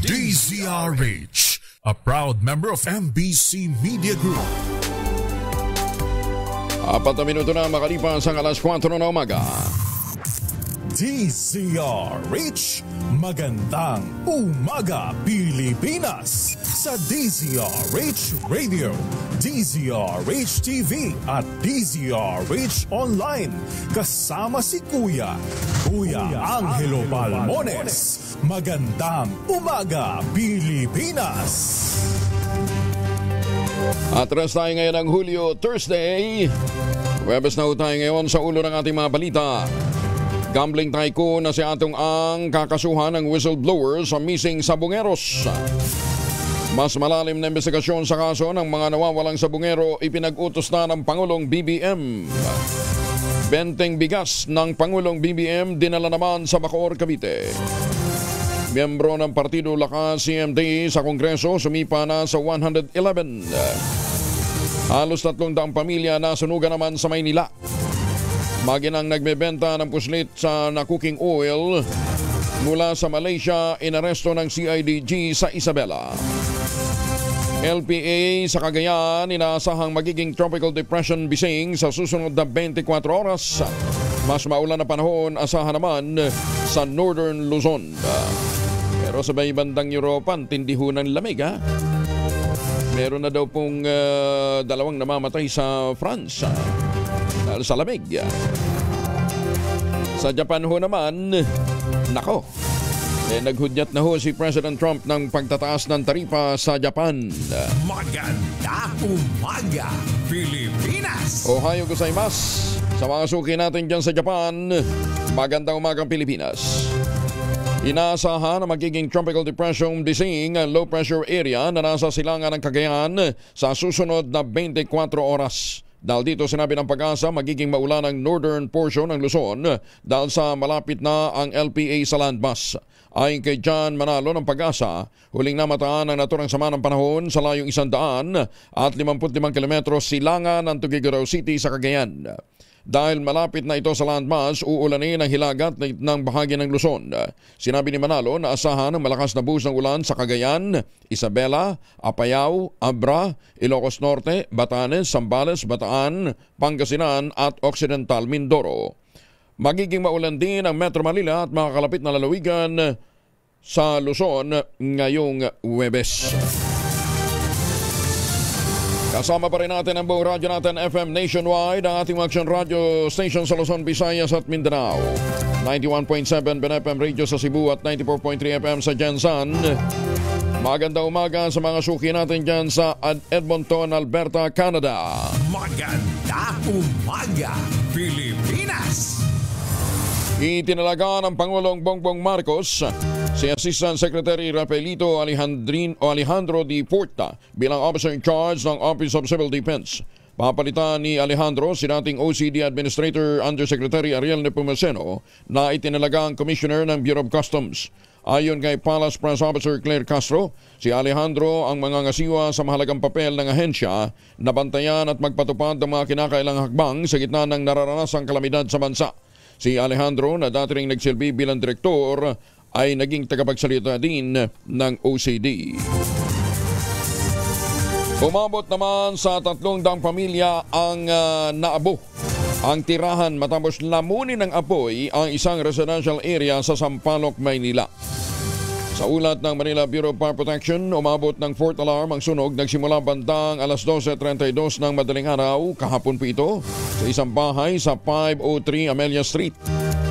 DZRH, a proud member of MBC Media Group. 4 minuto na makalipas ang alas 4 na umaga. DZRH, magandang umaga Pilipinas! Sa DZRH Radio, DZRH TV at DZRH Online. Kasama si Kuya Angelo Balmones. Magandang umaga Pilipinas! Atras tayo ngayon ng Hulyo, Thursday. Webes na tayo ngayon sa ulo ng ating mga balita. Gambling tycoon na si Atong Ang kakasuhan ng whistleblower sa missing sabungeros. Mas malalim na investigasyon sa kaso ng mga nawawalang sabungero ipinag-utos na ng Pangulong BBM. Benteng bigas ng Pangulong BBM dinala naman sa Bacoor, Cavite. Miyembro ng Partido Lakas CMD sa Kongreso sumipa na sa 111. Halos 300 pamilya na sunugan naman sa Maynila. Maginang nagbebenta ng puslit sa cooking oil mula sa Malaysia, inaresto ng CIDG sa Isabela. LPA sa Cagayan, inaasahang magiging tropical depression bising sa susunod na 24 oras. Mas maulan na panahon asahan naman sa Northern Luzon. Pero sa may bandang Europa, tindi ho ng lamig ha. Meron na daw pong 2 namamatay sa France dahil sa lamig. Sa Japan ho naman, nako, naghudyat na ho si President Trump ng pagtataas ng taripa sa Japan. Maganda umaga Pilipinas! Ohayo gozaimasu! Sa mga suki natin dyan sa Japan, magandang umagang Pilipinas. Inaasahan na magiging tropical depression bising ang low pressure area na nasa silangan ng Cagayan sa susunod na 24 oras. Dahil dito sinabi ng Pag-asa magiging maulan ang northern portion ng Luzon dahil sa malapit na ang LPA sa landmass. Ayon kay John Manalo ng Pag-asa, huling namataan ang naturang sama ng panahon sa layong 100 at 55 kilometros silangan ng Tuguegarao City sa Cagayan. Dahil malapit na ito sa landmass, uulanin ang hilagat ng bahagi ng Luzon. Sinabi ni Manalo na asahan ng malakas na buhos ng ulan sa Cagayan, Isabela, Apayao, Abra, Ilocos Norte, Batanes, Zambales, Bataan, Pangasinan at Occidental Mindoro. Magiging maulan din ang Metro Manila at mga kalapit na lalawigan sa Luzon ngayong Huwebes. Kasama pa rin natin ang buong radyo natin FM nationwide, ang ating action radio station sa Luzon, Visayas at Mindanao. 91.7 BNFM Radio sa Cebu at 94.3 FM sa Jensan. Magandang umaga sa mga suki natin dyan sa Edmonton, Alberta, Canada. Maganda umaga Pilipinas! Itinalaga ng Pangulong Bongbong Marcos si Assistant Secretary Rafaelito Alejandro D. Porta bilang Officer in Charge ng Office of Civil Defense. Papalitan ni Alejandro si dating OCD Administrator Undersecretary Ariel Nepomuceno na itinalaga ang Commissioner ng Bureau of Customs. Ayon kay Palace Press Officer Claire Castro, si Alejandro ang mangangasiwa sa mahalagang papel ng ahensya na bantayan at magpatupad ng mga kinakailangang hakbang sa gitna ng nararanasang kalamidad sa bansa. Si Alejandro na dati ring nagsilbi bilang direktor ay naging tagapagsalita din ng OCD. Umabot naman sa 300 pamilya ang naabo ang tirahan matapos lamunin ng apoy ang isang residential area sa Sampaloc, Maynila. Sa ulat ng Manila Bureau of Fire Protection, umabot ng 4th alarm ang sunog nagsimula bandang alas 12:32 ng madaling araw kahapon po ito sa isang bahay sa 503 Amelia Street,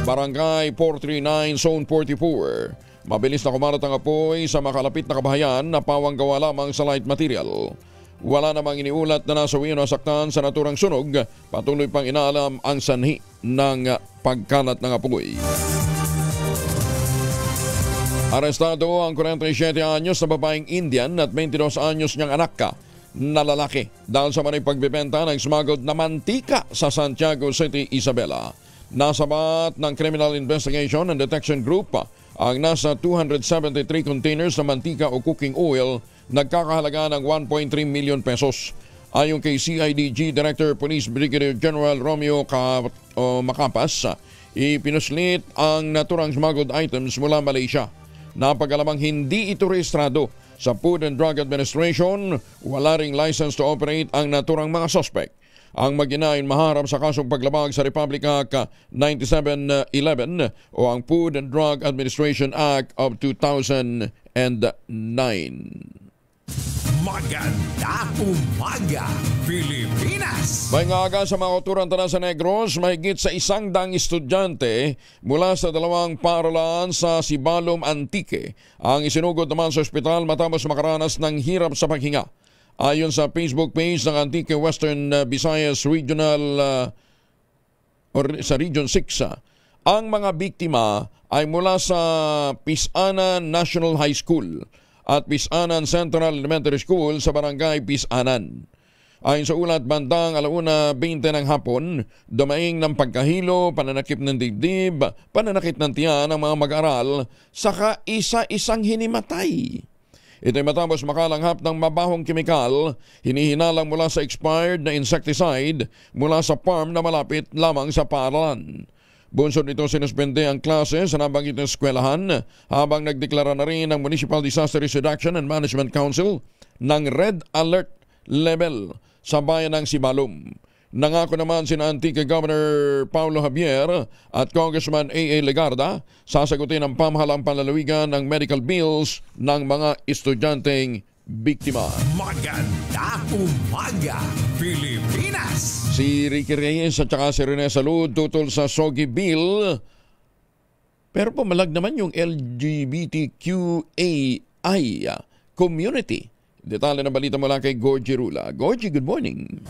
Barangay 439, Zone 44. Mabilis na kumalat ang apoy sa makalapit na kabahayan na pawang gawa lamang sa light material. Wala namang iniulat na nasawi o nasaktan sa naturang sunog. Patuloy pang inaalam ang sanhi ng pagkalat ng apoy. Arestado ang 47 anyos na babaeng Indian at 22 anyos niyang anak na lalaki dahil sa manay pagbebenta ng smuggled na mantika sa Santiago City, Isabela. Nasabat ng Criminal Investigation and Detection Group ang nasa 273 containers na mantika o cooking oil nagkakahalaga ng 1.3 million pesos. Ayon kay CIDG Director Police Brigadier General Romeo Macapas, ipinuslit ang naturang smuggled items mula Malaysia. Napagalamang hindi ito rehistrado sa Food and Drug Administration, wala ring license to operate ang naturang mga suspect. Ang mag-ina ay maharap sa kasong paglabag sa Republic Act 9711 o ang Food and Drug Administration Act of 2009. Magandang umaga, Pilipinas! May ngaga sa mga kuturan tanan sa Negros, mahigit sa 100 estudyante mula sa 2 paaralan sa Sibalom, Antique ang isinugod naman sa ospital matapos makaranas ng hirap sa paghinga. Ayon sa Facebook page ng Antique Western Visayas Regional sa Region 6, ang mga biktima ay mula sa Pisanan National High School at Pisanan Central Elementary School sa Barangay Pisanan. Ayon sa ulat, bandang 1:20 ng hapon, dumaing ng pagkahilo, pananakip ng dibdib, pananakit ng tiyan ng mga mag-aral, saka isa-isang hinimatay. Ito'y matapos makalanghap ng mabahong kemikal, hinihinalang mula sa expired na insecticide mula sa farm na malapit lamang sa paaralan. Bunsod nito sinuspende ang klase sa nabanggit ng eskwelahan habang nagdeklara na rin ng Municipal Disaster Risk Reduction and Management Council ng Red Alert Level sa bayan ng Sibalom. Nangako naman sina Antique Governor Paulo Javier at Congressman A.A. Legarda sasagutin ang pamahalang panlalawigan ng medical bills ng mga estudyanteng biktima. Magandang umaga, Pilipinas! Si Ricky Reyes at saka si Rene Salud tutol sa Sogi Bill. Pero pumalag naman yung LGBTQAI community. Detalye ng balita mula kay Gorgie Rula. Gorgie, good morning.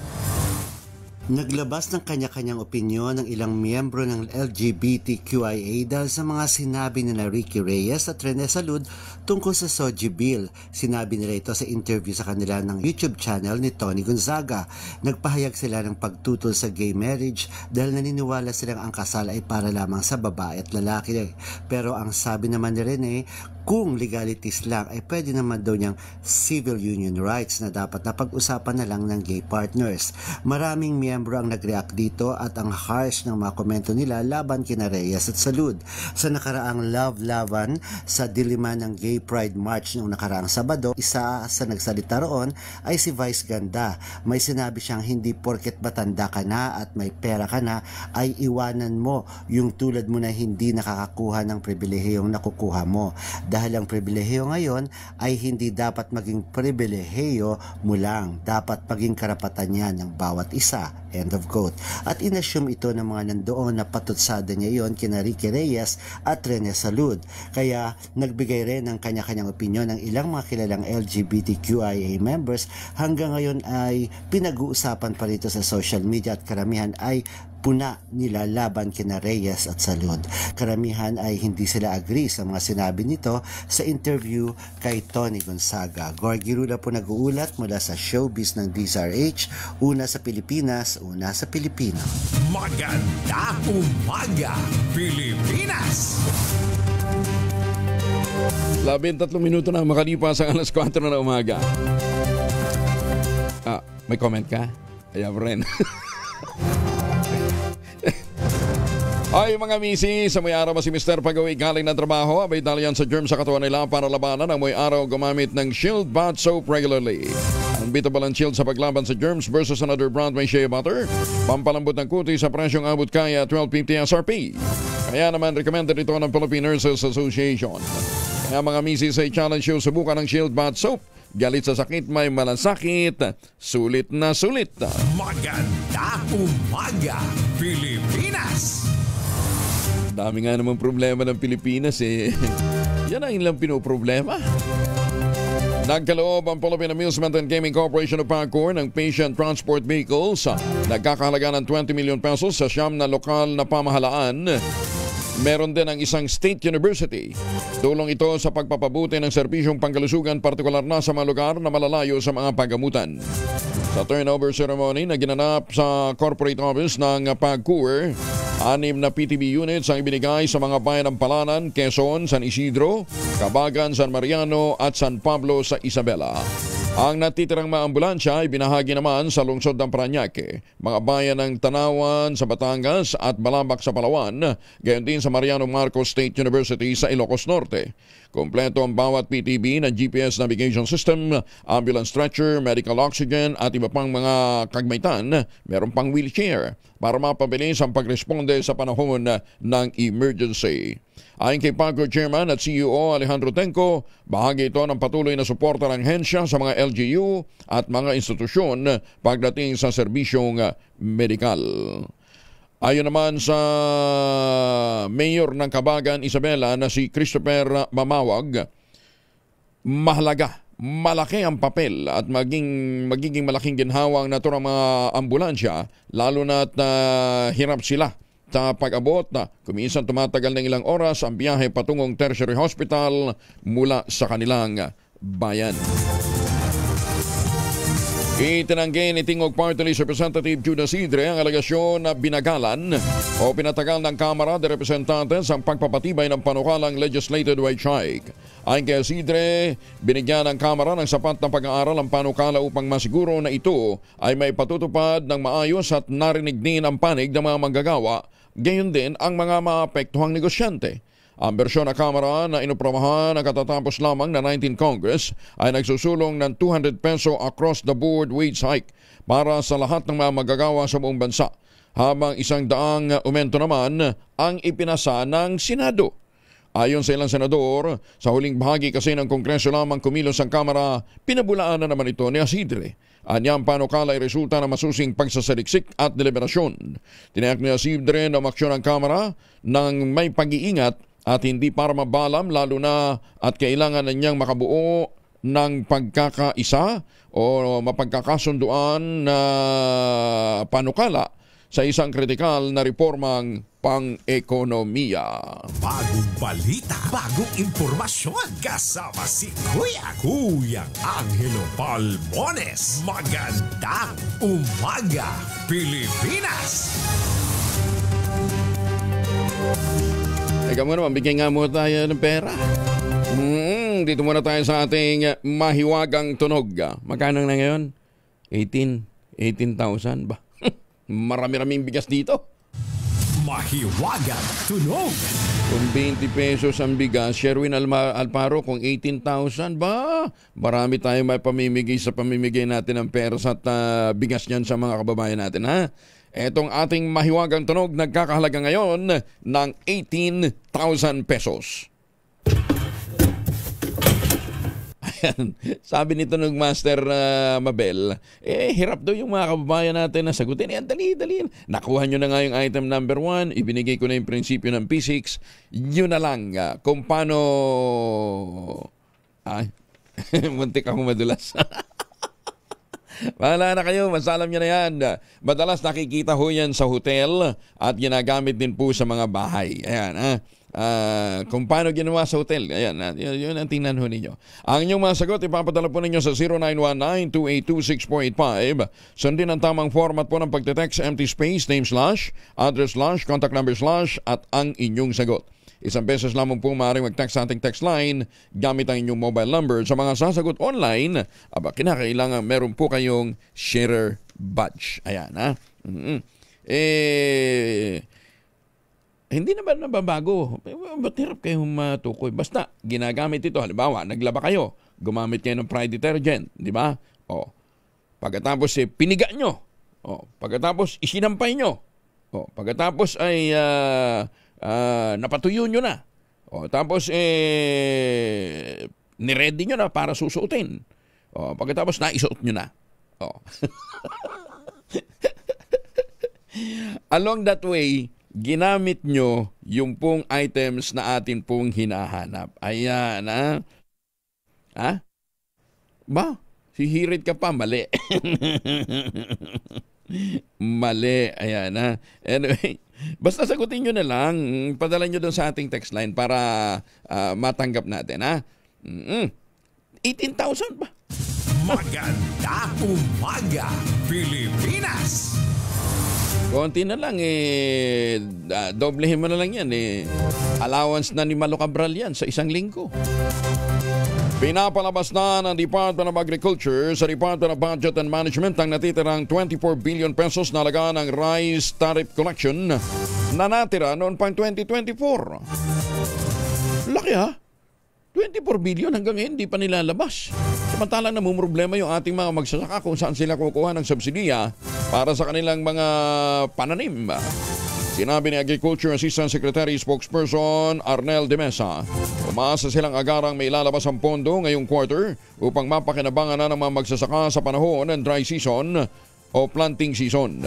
Naglabas ng kanya-kanyang opinyon ng ilang miyembro ng LGBTQIA dahil sa mga sinabi nila Ricky Reyes at Rene Salud tungkol sa Sogi Bill. Sinabi nila ito sa interview sa kanila ng YouTube channel ni Tony Gonzaga. Nagpahayag sila ng pagtutol sa gay marriage dahil naniniwala silang ang kasal ay para lamang sa babae at lalaki. Pero ang sabi naman ni Rene, kung legalities lang ay pwede naman daw niyang civil union rights na dapat napag-usapan na lang ng gay partners. Maraming miyembro ang nag-react dito at ang harsh ng mga komento nila laban kina Reyes at Salud. Sa nakaraang love-laban sa diliman ng Gay Pride March noong nakaraang Sabado, isa sa nagsalita roon ay si Vice Ganda. May sinabi siyang hindi porket matanda ka na at may pera ka na ay iwanan mo yung tulad mo na hindi nakakakuha ng pribilehiyong nakukuha mo. Dahil ang pribilehiyo ngayon ay hindi dapat maging pribilehiyo mo lang. Dapat maging karapatan yan ng bawat isa. End of quote. At inassume ito ng mga nandoon na patutsada niya yon kina Ricky Reyes at Rene Salud. Kaya nagbigay rin ng kanya-kanyang opinyon ng ilang mga kilalang LGBTQIA members. Hanggang ngayon ay pinag-uusapan pa rito sa social media at karamihan ay puna nila laban kina Reyes at Salud. Karamihan ay hindi sila agree sa mga sinabi nito sa interview kay Tony Gonzaga. Gorgie Rula po nag-uulat mula sa showbiz ng DZRH, una sa Pilipinas, una sa Pilipino. Magandang umaga, Pilipinas! 13 minuto na makalipas ang alas 4 na umaga. May comment ka? Ayaw rin. Ay mga misi, sa may araw si Mr. Pagawi galing na trabaho, abay dalian sa germ sa katawan nila para labanan ang may araw gumamit ng Shield Bath Soap regularly. Unbeatable ang Shield sa paglaban sa germs versus another brand may shea butter. Pampalambot ng kuti sa presyong abot kaya 12.50 SRP. Kaya naman recommended ito ng Philippine Nurses Association. Kaya mga misi, sa challenge show, subukan ng Shield Bath Soap. Galit sa sakit, may malasakit. Sulit na sulit. Magandang umaga, Pilipinas! Dami nga naman problema ng Pilipinas eh. Yan ang ilang pinoproblema. Nagkaloob ang Philippine Amusement and Gaming Corporation of Pagcor ng Patient Transport Vehicles. Nagkakahalaga ng 20 million pesos sa siyam na lokal na pamahalaan. Meron din ang isang state university. Tulong ito sa pagpapabuti ng serbisyong pangkalusugan, partikular na sa mga lugar na malalayo sa mga paggamutan. Sa turnover ceremony na ginanap sa corporate office ng Pagcor, 6 na PTB units ang ibinigay sa mga bayan ng Palanan, Quezon, San Isidro, Cabagan, San Mariano at San Pablo sa Isabela. Ang natitirang mga ambulansya ay binahagi naman sa lungsod ng Parañaque, mga bayan ng Tanawan sa Batangas at Balabac sa Palawan, gayon din sa Mariano Marcos State University sa Ilocos Norte. Kompleto ang bawat PTB na GPS navigation system, ambulance stretcher, medical oxygen at iba pang mga kagamitan. Meron pang wheelchair para mapabilis ang pagresponde sa panahon ng emergency. Ayon kay PAGCOR Chairman at CEO Alejandro Tenco, bahagi ito ng patuloy na suporta ng hensya sa mga LGU at mga institusyon pagdating sa serbisyong medikal. Ayon naman sa Mayor ng Cabagan, Isabela, na si Christopher Mamawag, malaki ang papel at magiging malaking ginhawang na ito ng mga ambulansya, lalo na't hirap sila sa pag-abot na kuminsan tumatagal ng ilang oras ang biyahe patungong tertiary hospital mula sa kanilang bayan. Itinanggi ni Tingog Party List Representative Judas Idre ang alegasyon na binagalan o pinatagal ng Kamara de Representantes ang pagpapatibay ng panukalang legislated wage hike. Ayon kay Idre, binigyan ng Kamara ng sapat na pag-aaral ang panukala upang masiguro na ito ay may patutupad ng maayos at narinig din ang panig ng mga manggagawa, gayon din ang mga maapektuhang negosyante. Ang bersyon ng Kamara na inuprobahan ng katatapos lamang na 19th Congress ay nagsusulong ng 200 peso across the board wage hike para sa lahat ng mga magagawa sa buong bansa, habang 100 aumento naman ang ipinasa ng Senado. Ayon sa ilang senador, sa huling bahagi kasi ng Kongreso lamang kumilos ang Kamara, pinabulaan na naman ito ni Isidre. Anyang panukala ay resulta ng masusing pagsasaliksik at deliberasyon. Tinayak ni Isidre na umaksyon ang Kamara ng may pag-iingat at hindi para mabalam, lalo na at kailangan na niyang makabuo ng pagkakaisa o mapagkakasunduan na panukala sa isang kritikal na reformang pang-ekonomiya. Bagong balita, bagong impormasyon. Kasama si Kuyang Angelo Palmones. Magandang umaga, Pilipinas! Ikaw mo naman, bigyan nga mo tayo ng pera. Dito muna tayo sa ating mahiwagang tunog. Magkano na ngayon? 18,000 ba? Marami-raming bigas dito. Mahiwagang tunog. Kung 20 pesos ang bigas, Sherwin Alparo, kung 18,000 ba? Marami tayo may pamimigay sa pamimigay natin ng pera at bigas niyan sa mga kababayan natin, ha? Etong ating mahiwagang tunog nagkakahalaga ngayon ng 18,000 pesos. Ayan, sabi ni Tunog Master Mabel, hirap daw yung mga kababayan natin na sagutin. Dali. Nakuha nyo na nga yung item number 1, ibinigay ko na yung prinsipyo ng P6. Yun na lang kung paano... muntik akong madulas. Wala na kayo, masalam nyo na yan. Madalas nakikita ho yan sa hotel at ginagamit din po sa mga bahay. Ayan, kung paano ginawa sa hotel. Ayan, yun ang tingnan ho ninyo. Ang inyong mga sagot, ipapadala po ninyo sa 0919-282-6485. Sundin ang tamang format po ng pagte-text, empty space, name slash, address slash, contact number slash, at ang inyong sagot. Isang beses lamang po maaaring mag-text sa ating text line gamit ang inyong mobile number. Sa mga sasagot online, kinakailangan meron po kayong sharer badge. Ayan, ha? Hindi naman nababago. Ba't hirap kayong matukoy? Basta, ginagamit ito. Halimbawa, naglaba kayo. Gumamit kayo ng Pride detergent. Di ba? Pagkatapos, piniga nyo. Pagkatapos, isinampay nyo. Pagkatapos ay... napatuyo nyo na. Tapos niready nyo na para susuotin. Pagkatapos naisuot nyo na. Along that way, ginamit nyo yung pong items na atin pong hinahanap. Ayan, ha? Ba? Sihirit ka pa, mali. Mali, ayan, ha? Anyway, basta sagutin nyo na lang. Padala nyo doon sa ating text line para matanggap natin, ha? 18,000 ba? Magandang umaga, Pilipinas! Konti na lang, doblehin mo na lang yan, allowance na ni Malo Cabral yan sa isang linggo. Pinapalabas na ng Department of Agriculture sa Department of Budget and Management ang natitirang 24 billion pesos na halaga ng rice tariff collection na natira noon pang 2024. Laki, ha? 24 billion hanggang ngayon hindi pa nilalabas. Samantalang namumroblema yung ating mga magsasaka kung saan sila kukuha ng subsidiya para sa kanilang mga pananim. Sinabi ni Agriculture Assistant Secretary Spokesperson Arnel de Mesa, umaasa silang agarang may ilalabas ang pondo ngayong quarter upang mapakinabangan na ng mga magsasaka sa panahon ng dry season o planting season.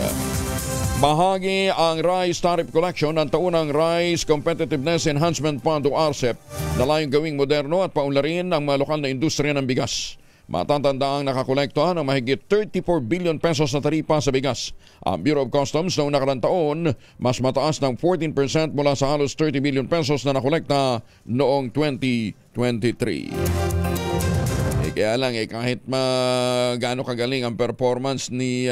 Bahagi ang Rice Tariff Collection ng taunang Rice Competitiveness Enhancement Fund o RCEP na layong gawing moderno at paunlarin ang mga lokal na industriya ng bigas. Matatanda ang nakakolekta ng mahigit 34 billion pesos na taripa sa bigas. Ang Bureau of Customs noong nakarang taon, mas mataas ng 14% mula sa halos 30 billion pesos na nakolekta noong 2023. Kaya lang kahit gaano kagaling ang performance ni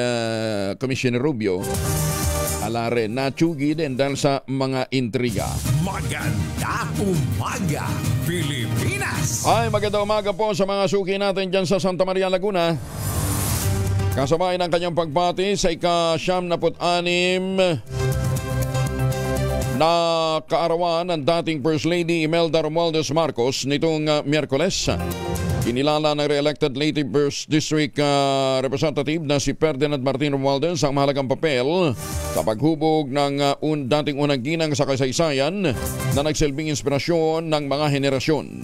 Commissioner Rubio, alare natsugi din dahil sa mga intriga. Magandang umaga, Pilipinas! Ay, magandang umaga po sa mga suki natin dyan sa Santa Maria, Laguna. Kasabay ng kanyang pagbati sa ika-76 na kaarawan ng dating First Lady Imelda Romualdez Marcos nitong Miyerkules. Kinilala ng re-elected Leyte First District Representative na si Ferdinand Martin Romualdez ang mahalagang papel sa paghubog ng dating unang ginang sa kasaysayan na nagsilbing inspirasyon ng mga henerasyon.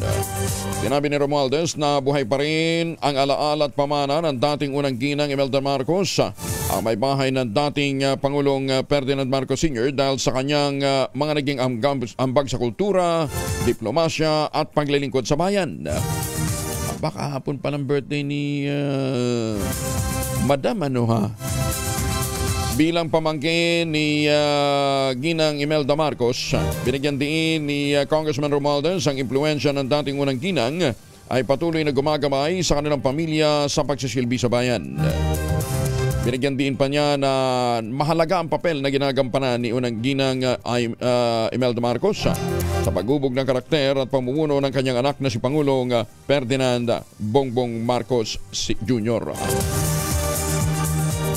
Sinabi ni Romualdez na buhay pa rin ang alaala at pamana ng dating unang ginang Imelda Marcos, ang may bahay ng dating Pangulong Ferdinand Marcos Sr. dahil sa kanyang mga naging ambag sa kultura, diplomasya at paglilingkod sa bayan. Baka hapon pa ng birthday ni Madam Bilang pamangkin ni Ginang Imelda Marcos, binigyan din ni Congressman Romualdez ang impluensya ng dating unang ginang ay patuloy na gumagamay sa kanilang pamilya sa pagsisilbi sa bayan. Binigyan din pa niya na mahalaga ang papel na ginagampanan ni unang ginang Imelda Marcos sa paghubog ng karakter at pamumuno ng kanyang anak na si Pangulong Ferdinand Bongbong Marcos Jr.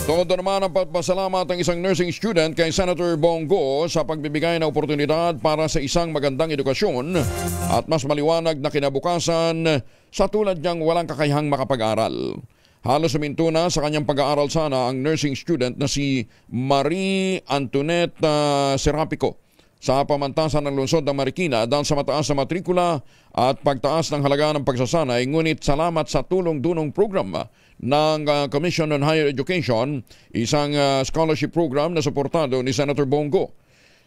Todo naman ang pagpasalamat ng isang nursing student kay Senator Bongo sa pagbibigay ng oportunidad para sa isang magandang edukasyon at mas maliwanag na kinabukasan sa tulad niyang walang kakayahang makapag-aral. Halos suminto na sa kanyang pag-aaral sana ang nursing student na si Marie Antoinette Serapico sa pamantasan ng lungsod ng Marikina dahil sa mataas na matrikula at pagtaas ng halaga ng pagsasanay. Ngunit salamat sa tulong-dunong program ng Commission on Higher Education, isang scholarship program na suportado ni Senator Bongo.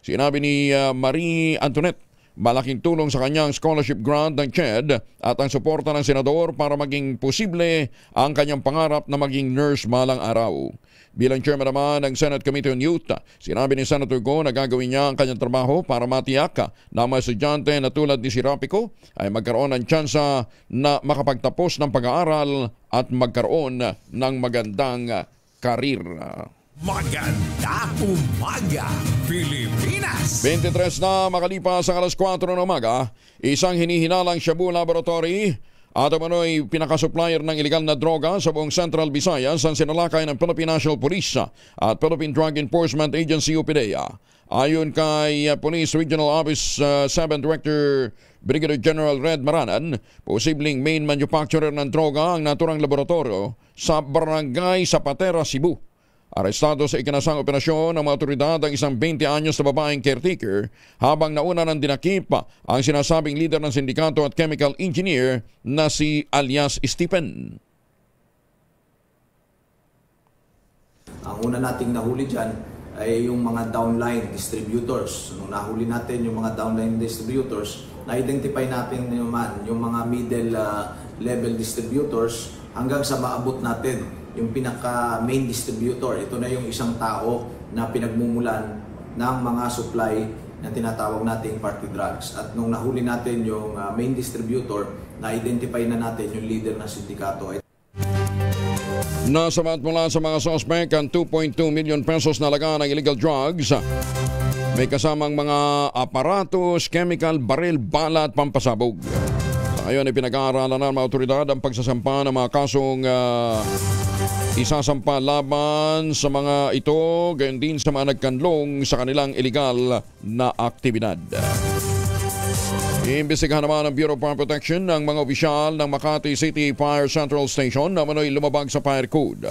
Sinabi ni Marie Antoinette, malaking tulong sa kanyang scholarship grant ng CHED at ang suporta ng senador para maging posible ang kanyang pangarap na maging nurse malang araw. Bilang chairman naman ng Senate Committee on Youth, sinabi ni Senator Go na gagawin niya ang kanyang trabaho para matiyak na mga estudyante na tulad ni Serapico ay magkaroon ng tsansa na makapagtapos ng pag-aaral at magkaroon ng magandang karir. Magandang umaga, Pilipinas! 23 na makalipas ang alas 4 ng umaga, isang hinihinalang Shabu Laboratory at umano'y pinakasupplier ng ilegal na droga sa buong Central Visayas ang sinalakay ng Philippine National Police at Philippine Drug Enforcement Agency o PDEA. Ayon kay Police Regional Office 7 Director Brigadier General Red Maranan, posibleng main manufacturer ng droga ang naturang laboratorio sa Barangay Zapatera, Cebu. Arestado sa ikinasang operasyon ng mga otoridad ang isang 20 anyos na babaeng caretaker habang nauna ng dinakip ang sinasabing leader ng sindikato at chemical engineer na si alias Stephen. Ang una nating nahuli dyan ay yung mga downline distributors. Nung nahuli natin yung mga downline distributors, na-identify natin naman yung mga middle level distributors hanggang sa maabot natin yung pinaka-main distributor. Ito na yung isang tao na pinagmumulan ng mga supply na tinatawag nating party drugs. At nung nahuli natin yung main distributor, na-identify na natin yung leader ng sindikato. Nasabat mula sa mga suspect ang 2.2 million pesos na laga ng illegal drugs. May kasamang mga aparatos, chemical, baril, bala at pampasabog. Ngayon ay pinag-aaralan ng mga otoridad ang pagsasampa ng mga kasong isasampa laban sa mga ito, gayon din sa mga nagkanlong sa kanilang illegal na aktibidad. Iimbestigahan naman ng Bureau of Fire Protection ng mga opisyal ng Makati City Fire Central Station na manoy lumabag sa fire code.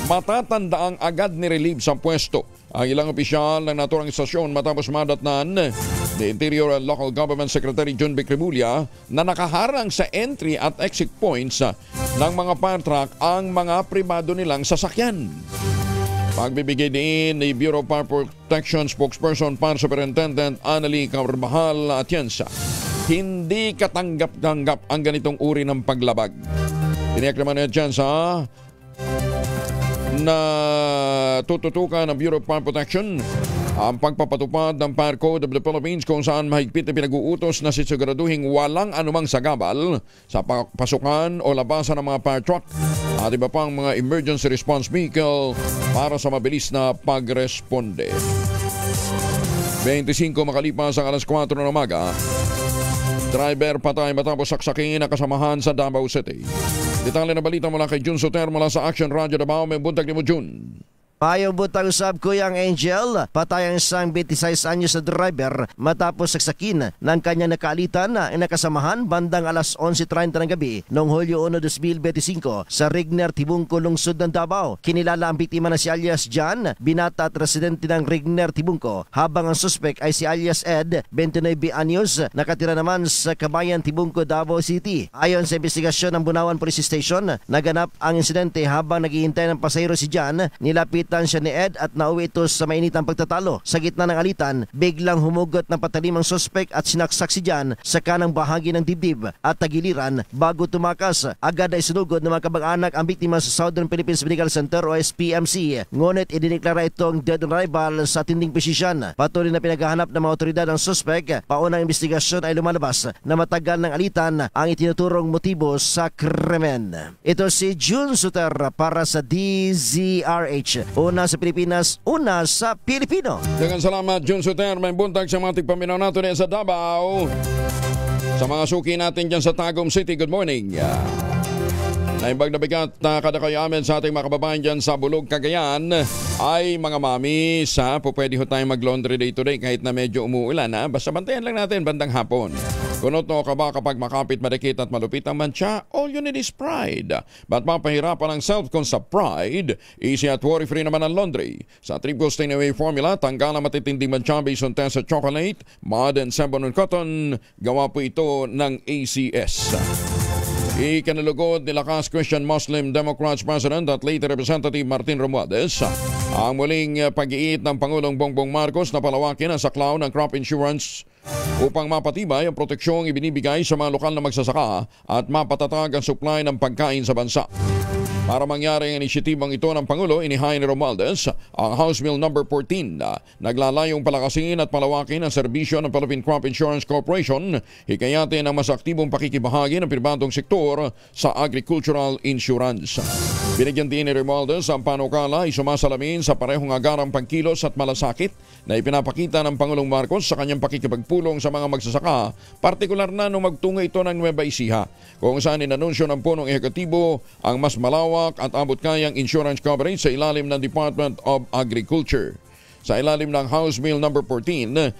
Matatandaang agad nirelieve sa pwesto ang ilang opisyal ng naturang istasyon matapos madatnan ni Interior and Local Government Secretary John B. Cremulya na nakaharang sa entry at exit points ng mga fire truck ang mga pribado nilang sasakyan. Pagbibigay din ni Bureau of Fire Protection spokesperson Fire Superintendent Annalie Carbajal Atienza, hindi katanggap-tanggap ang ganitong uri ng paglabag. Tiniyak naman ni Atienza na tututukan ng Bureau of Fire Protection ang pagpapatupad ng Fire Code of the Philippines kung saan mahigpit na pinag-uutos na sisiguraduhin walang anumang sagabal sa pasukan o labasan ng mga fire truck at iba pang mga emergency response vehicle para sa mabilis na pagresponde. 25 makalipas ang alas 4 ng umaga, driver patay matapos saksakin na kasamahan sa Davao City. Detalye na balita mula kay Jun Soter mula sa Action Radio Davao. May buntag ni mo, Jun. Mayong butang usab Kuyang Angel, patay ang isang 26 anyos na driver matapos saksakin ng kanyang nakaalitan na nakasamahan bandang alas 11:30 ng gabi noong Hulyo 1, 2025 sa Rigner, Tibungco, lungsod ng Davao. Kinilala ang biktima na si alias John, binata at residente ng Rigner, Tibungco, habang ang suspect ay si alias Ed, 29 anyos, nakatira naman sa Kabayan, Tibungco, Davao City. Ayon sa investigasyon ng Bunawan Police Station, naganap ang insidente habang naghihintay ng pasahero si John. Nilapit siya ni Ed at nauwi ito sa mainitang pagtatalo. Sa gitna ng alitan, biglang humugot ng patalim ang suspect at sinaksak si John sa kanang bahagi ng dibdib at tagiliran bago tumakas. Agad ay sinugod ng mga kabag-anak ang biktima sa Southern Philippines Medical Center o SPMC. Ngunit idineklara itong dead on arrival sa tinding posisyon. Patuloy na pinaghahanap ng mga otoridad ang suspect. Paunang investigasyon ay lumalabas na matagal ng alitan ang itinuturong motibo sa krimen. Ito si Jun Suter para sa DZRH. Una sa Pilipinas, una sa Pilipino. Dengan salamat, Jun Suter. May buntag sa mga tigpaminaw natin sa Davao. Sa mga suki natin dyan sa Tagum City, good morning. Naimbag na bigat na kadakayamin sa ating mga kababayan dyan sa Bulog, Cagayan ay mga mami sa pwede ho tayong mag-laundry day today kahit na medyo umuulan. Basta bantayan lang natin bandang hapon. Kunot no ka ba kapag makapit, madikit at malupit ang mantsa? All you need is Pride. Ba't mapahirapan ang self-con sa Pride? Easy at worry-free naman ang laundry. Sa Triple Stain Away Formula, tanggal ang matitinding mantsa based on test sa chocolate, mud and sebon cotton. Gawa po ito ng ACS. Ikanalugod ni lakas Christian Muslim Democrats President at late Representative Martin Romualdez ang muling pag-iit ng Pangulong Bongbong Marcos na palawakin ang saklaw ng crop insurance upang mapatibay ang proteksyong ibinibigay sa mga lokal na magsasaka at mapatatag ang supply ng pagkain sa bansa. Para mangyari ang inisyatibang ito ng Pangulo, inihain ni Romualdez ang House Bill No. 14 na naglalayong palakasin at palawakin ang serbisyo ng Philippine Crop Insurance Corporation, hikayatin ang mas aktibong pakikibahagi ng pribadong sektor sa agricultural insurance. Binigyan din ni Romualdez ang panukala ay sumasalamin sa parehong agarang pagkilos at malasakit na ipinapakita ng Pangulong Marcos sa kanyang pakikipagpulong sa mga magsasaka, partikular na nung magtungo ito ng Nueva Ecija, kung saan inanunsyo ng punong ehekutibo ang mas malawak at abot-kayang insurance coverage sa ilalim ng Department of Agriculture. Sa ilalim ng House Bill No. 14 na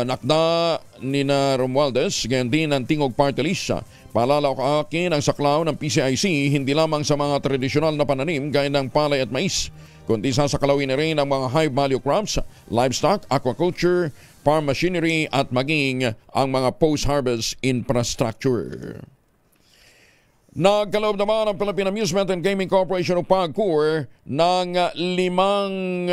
nakda ni na Romualdez, ganyan din ang Tingog Party List, palalakakin ang saklaw ng PCIC hindi lamang sa mga tradisyonal na pananim gaya ng palay at mais, kundi sasaklawin na rin ang mga high-value crops, livestock, aquaculture, farm machinery at maging ang mga post-harvest infrastructure. Nagkaloob naman ang Philippine Amusement and Gaming Corporation o PAGCOR ng 50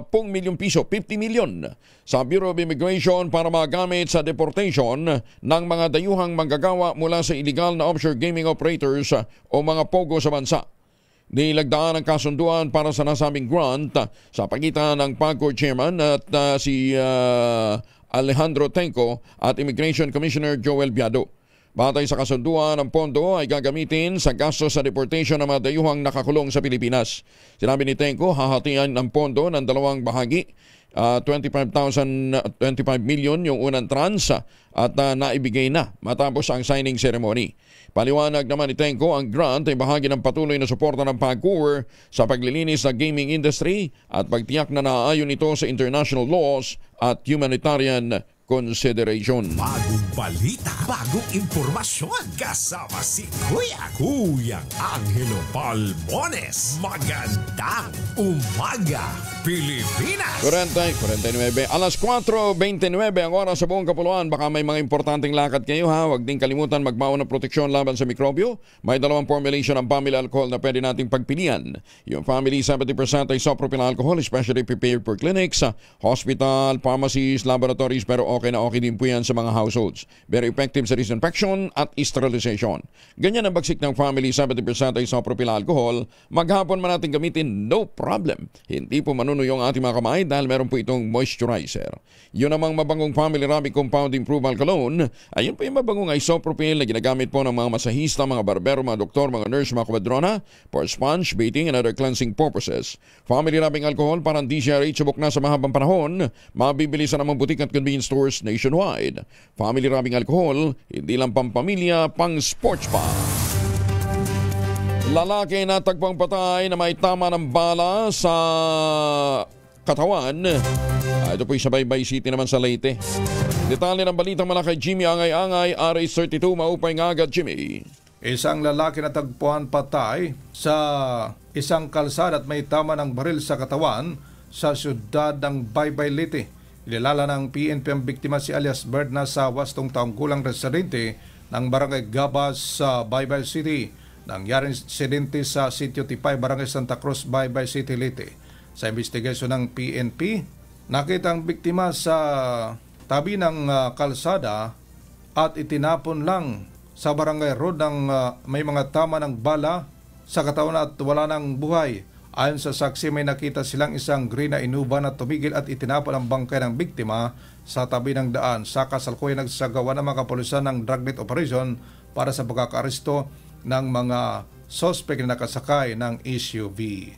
milyong piso, 50 milyon sa Bureau of Immigration para magamit sa deportation ng mga dayuhang manggagawa mula sa illegal na offshore gaming operators o mga pogo sa bansa. Nilagdaan ang kasunduan para sa nasabing grant sa pagitan ng PAGCOR Chairman at si Alejandro Tenco at Immigration Commissioner Joel Biado. Batay sa kasunduan, ang pondo ay gagamitin sa gastos sa deportation ng mga dayuhang nakakulong sa Pilipinas. Sinabi ni Tenco, hahatian ang pondo ng dalawang bahagi. 25 million yung unang tranche at naibigay na matapos ang signing ceremony. Paliwanag naman ni Tenko, ang grant ay bahagi ng patuloy na suporta ng PAGCOR sa paglilinis sa gaming industry at pagtiyak na naaayon ito sa international laws at humanitarian consideration. Bagong balita, bagong impormasyon. Kasama si Kuyang Angelo Palmones. Magandang umaga, Pilipinas! 49, alas 4:29 ang oras sa buong kapuluan. Baka may mga importanteng lakad kayo ha. Huwag din kalimutan magbaon ng proteksyon laban sa mikrobyo. May dalawang formulation ng family alcohol na pwede nating pagpilian. Yung family 70% isopropyl alcohol, especially prepared for clinics, hospital, pharmacies, laboratories, pero okay na okay din po yan sa mga households. Very effective sa disinfection at sterilization. Ganyan ang bagsik ng family 70% isopropyl alcohol. Maghapon man natin gamitin, no problem. Hindi po manunuyo ang ating mga kamay dahil meron po itong moisturizer. Yun namang mabangong family Rabi Compound Improved Cologne. Ayun po yung mabangong isopropyl na ginagamit po ng mga masahista, mga barbero, mga doktor, mga nurse, mga kumadrona for sponge, bathing, and other cleansing purposes. Family Rabing Alcohol parang DCRH subok na sa mahabang panahon. Mabibili sa namang butik at convenience stores nationwide. Family Rabing Alcohol, hindi lang pampamilya, pang sports pa. Lalaki na tagpang patay na may tama ng bala sa katawan. Ito po'y sa Baybay City naman sa Leyte. Detalye ng balitang mula kay Jimmy Angay-Angay, RH32, maupay nga agad, Jimmy. Isang lalaki na tagpuan patay sa isang kalsada at may tama ng baril sa katawan sa siyudad ng Baybay, Leyte. Ililala ng PNP ang biktima si alias Bird na sa 8 taong gulang residente ng Barangay Gabas sa Baybay City. Nangyaring insidente sa Sitio Tipay, Barangay Santa Cruz, Baybay City, Leyte. Sa investigasyon ng PNP, nakita ang biktima sa tabi ng kalsada at itinapon lang sa barangay road ng may mga tama ng bala sa katawan at wala ng buhay. Ayon sa saksi, may nakita silang isang green na Innova na tumigil at itinapon ang bangkay ng biktima sa tabi ng daan. Sa kasalukuyan nagsagawa ng mga kapulisan ng dragnet operation para sa pagkakaresto ng mga sospek na nakasakay ng SUV.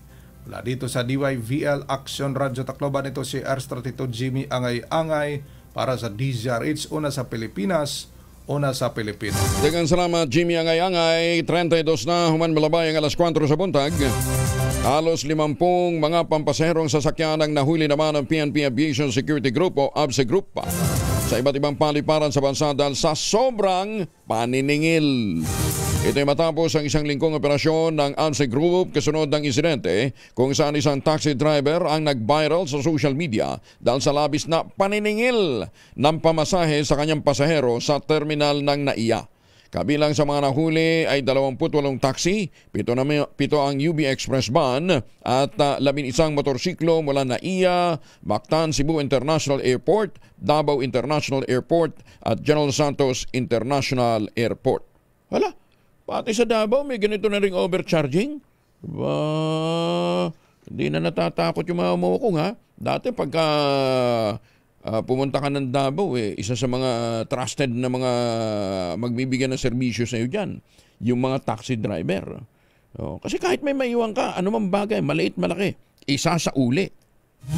Mula dito sa DYVL Action Radio Tacloban, ito si RH32 Jimmy Angay-Angay para sa DZRH, una sa Pilipinas, una sa Pilipinas. Daghang salamat, Jimmy Angay-Angay. 32 na human malabay ang alas 4 sa buntag. Halos 50 mga pampasaherong sasakyan ang nahuli naman ng PNP Aviation Security Group o ABSE Group pa sa iba't ibang paliparan sa bansa dahil sa sobrang paniningil. Ito ay matapos ang isang linggong operasyon ng ABSE Group kasunod ng insidente kung saan isang taxi driver ang nag-viral sa social media dahil sa labis na paniningil ng pamasahe sa kanyang pasahero sa terminal ng NAIA. Kabilang sa mga nahuli ay 28 taxi, 7 ang UB Express van at 11 motorsiklo mula NAIA, Mactan, Cebu International Airport, Davao International Airport at General Santos International Airport. Hala, pati sa Davao may ganito na ring overcharging? Hindi na natatakot yung mga umukong ha. Dati pagka pumunta ka ng Davao, isa sa mga trusted na mga magbibigyan ng serbisyo sa iyo dyan, yung mga taxi driver. Kasi kahit may maiwan ka, anumang bagay, maliit, malaki, isa sa uli.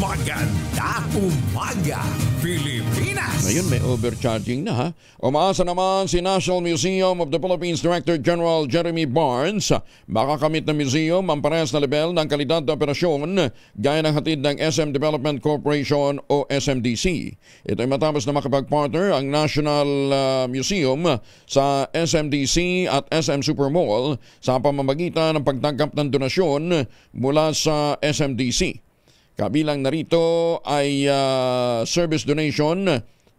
Magandang umaga, Pilipinas! Ngayon may overcharging na ha. Umaasa naman si National Museum of the Philippines Director General Jeremy Barnes. Makakamit ng museum ang parehas na level ng kalidad na operasyon gaya ng hatid ng SM Development Corporation o SMDC. Ito ay matapos na makapag-partner ang National Museum sa SMDC at SM Supermall sa pamamagitan ng pagtanggap ng donasyon mula sa SMDC. Kabilang narito ay service donation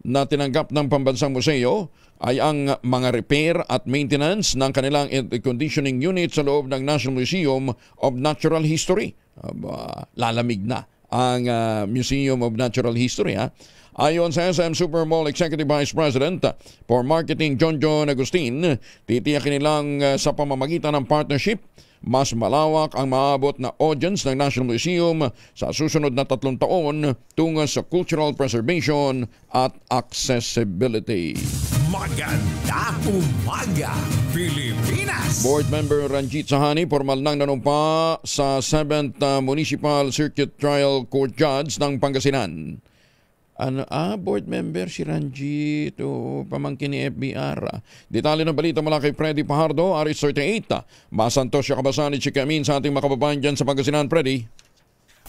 na tinanggap ng Pambansang Museo ay ang mga repair at maintenance ng kanilang air conditioning unit sa loob ng National Museum of Natural History. Lalamig na ang Museum of Natural History. Ayon sa SM Supermall Executive Vice President for Marketing John Agustin, titiyakin nilang sa pamamagitan ng partnership mas malawak ang maabot na audience ng National Museum sa susunod na 3 taon tungo sa cultural preservation at accessibility. Magandang umaga, Pilipinas! Board Member Ranjit Sahani, formal nang nanumpa sa 7th Municipal Circuit Trial Court Judge ng Pangasinan. Board member si Ranjit, pamangkin ni FBR. Detalye ng balita mula kay Freddy Pajardo, Aris 38. Masantos siya kabasani si Kamin sa ating makababayan dyan sa Pangasinan, Freddy.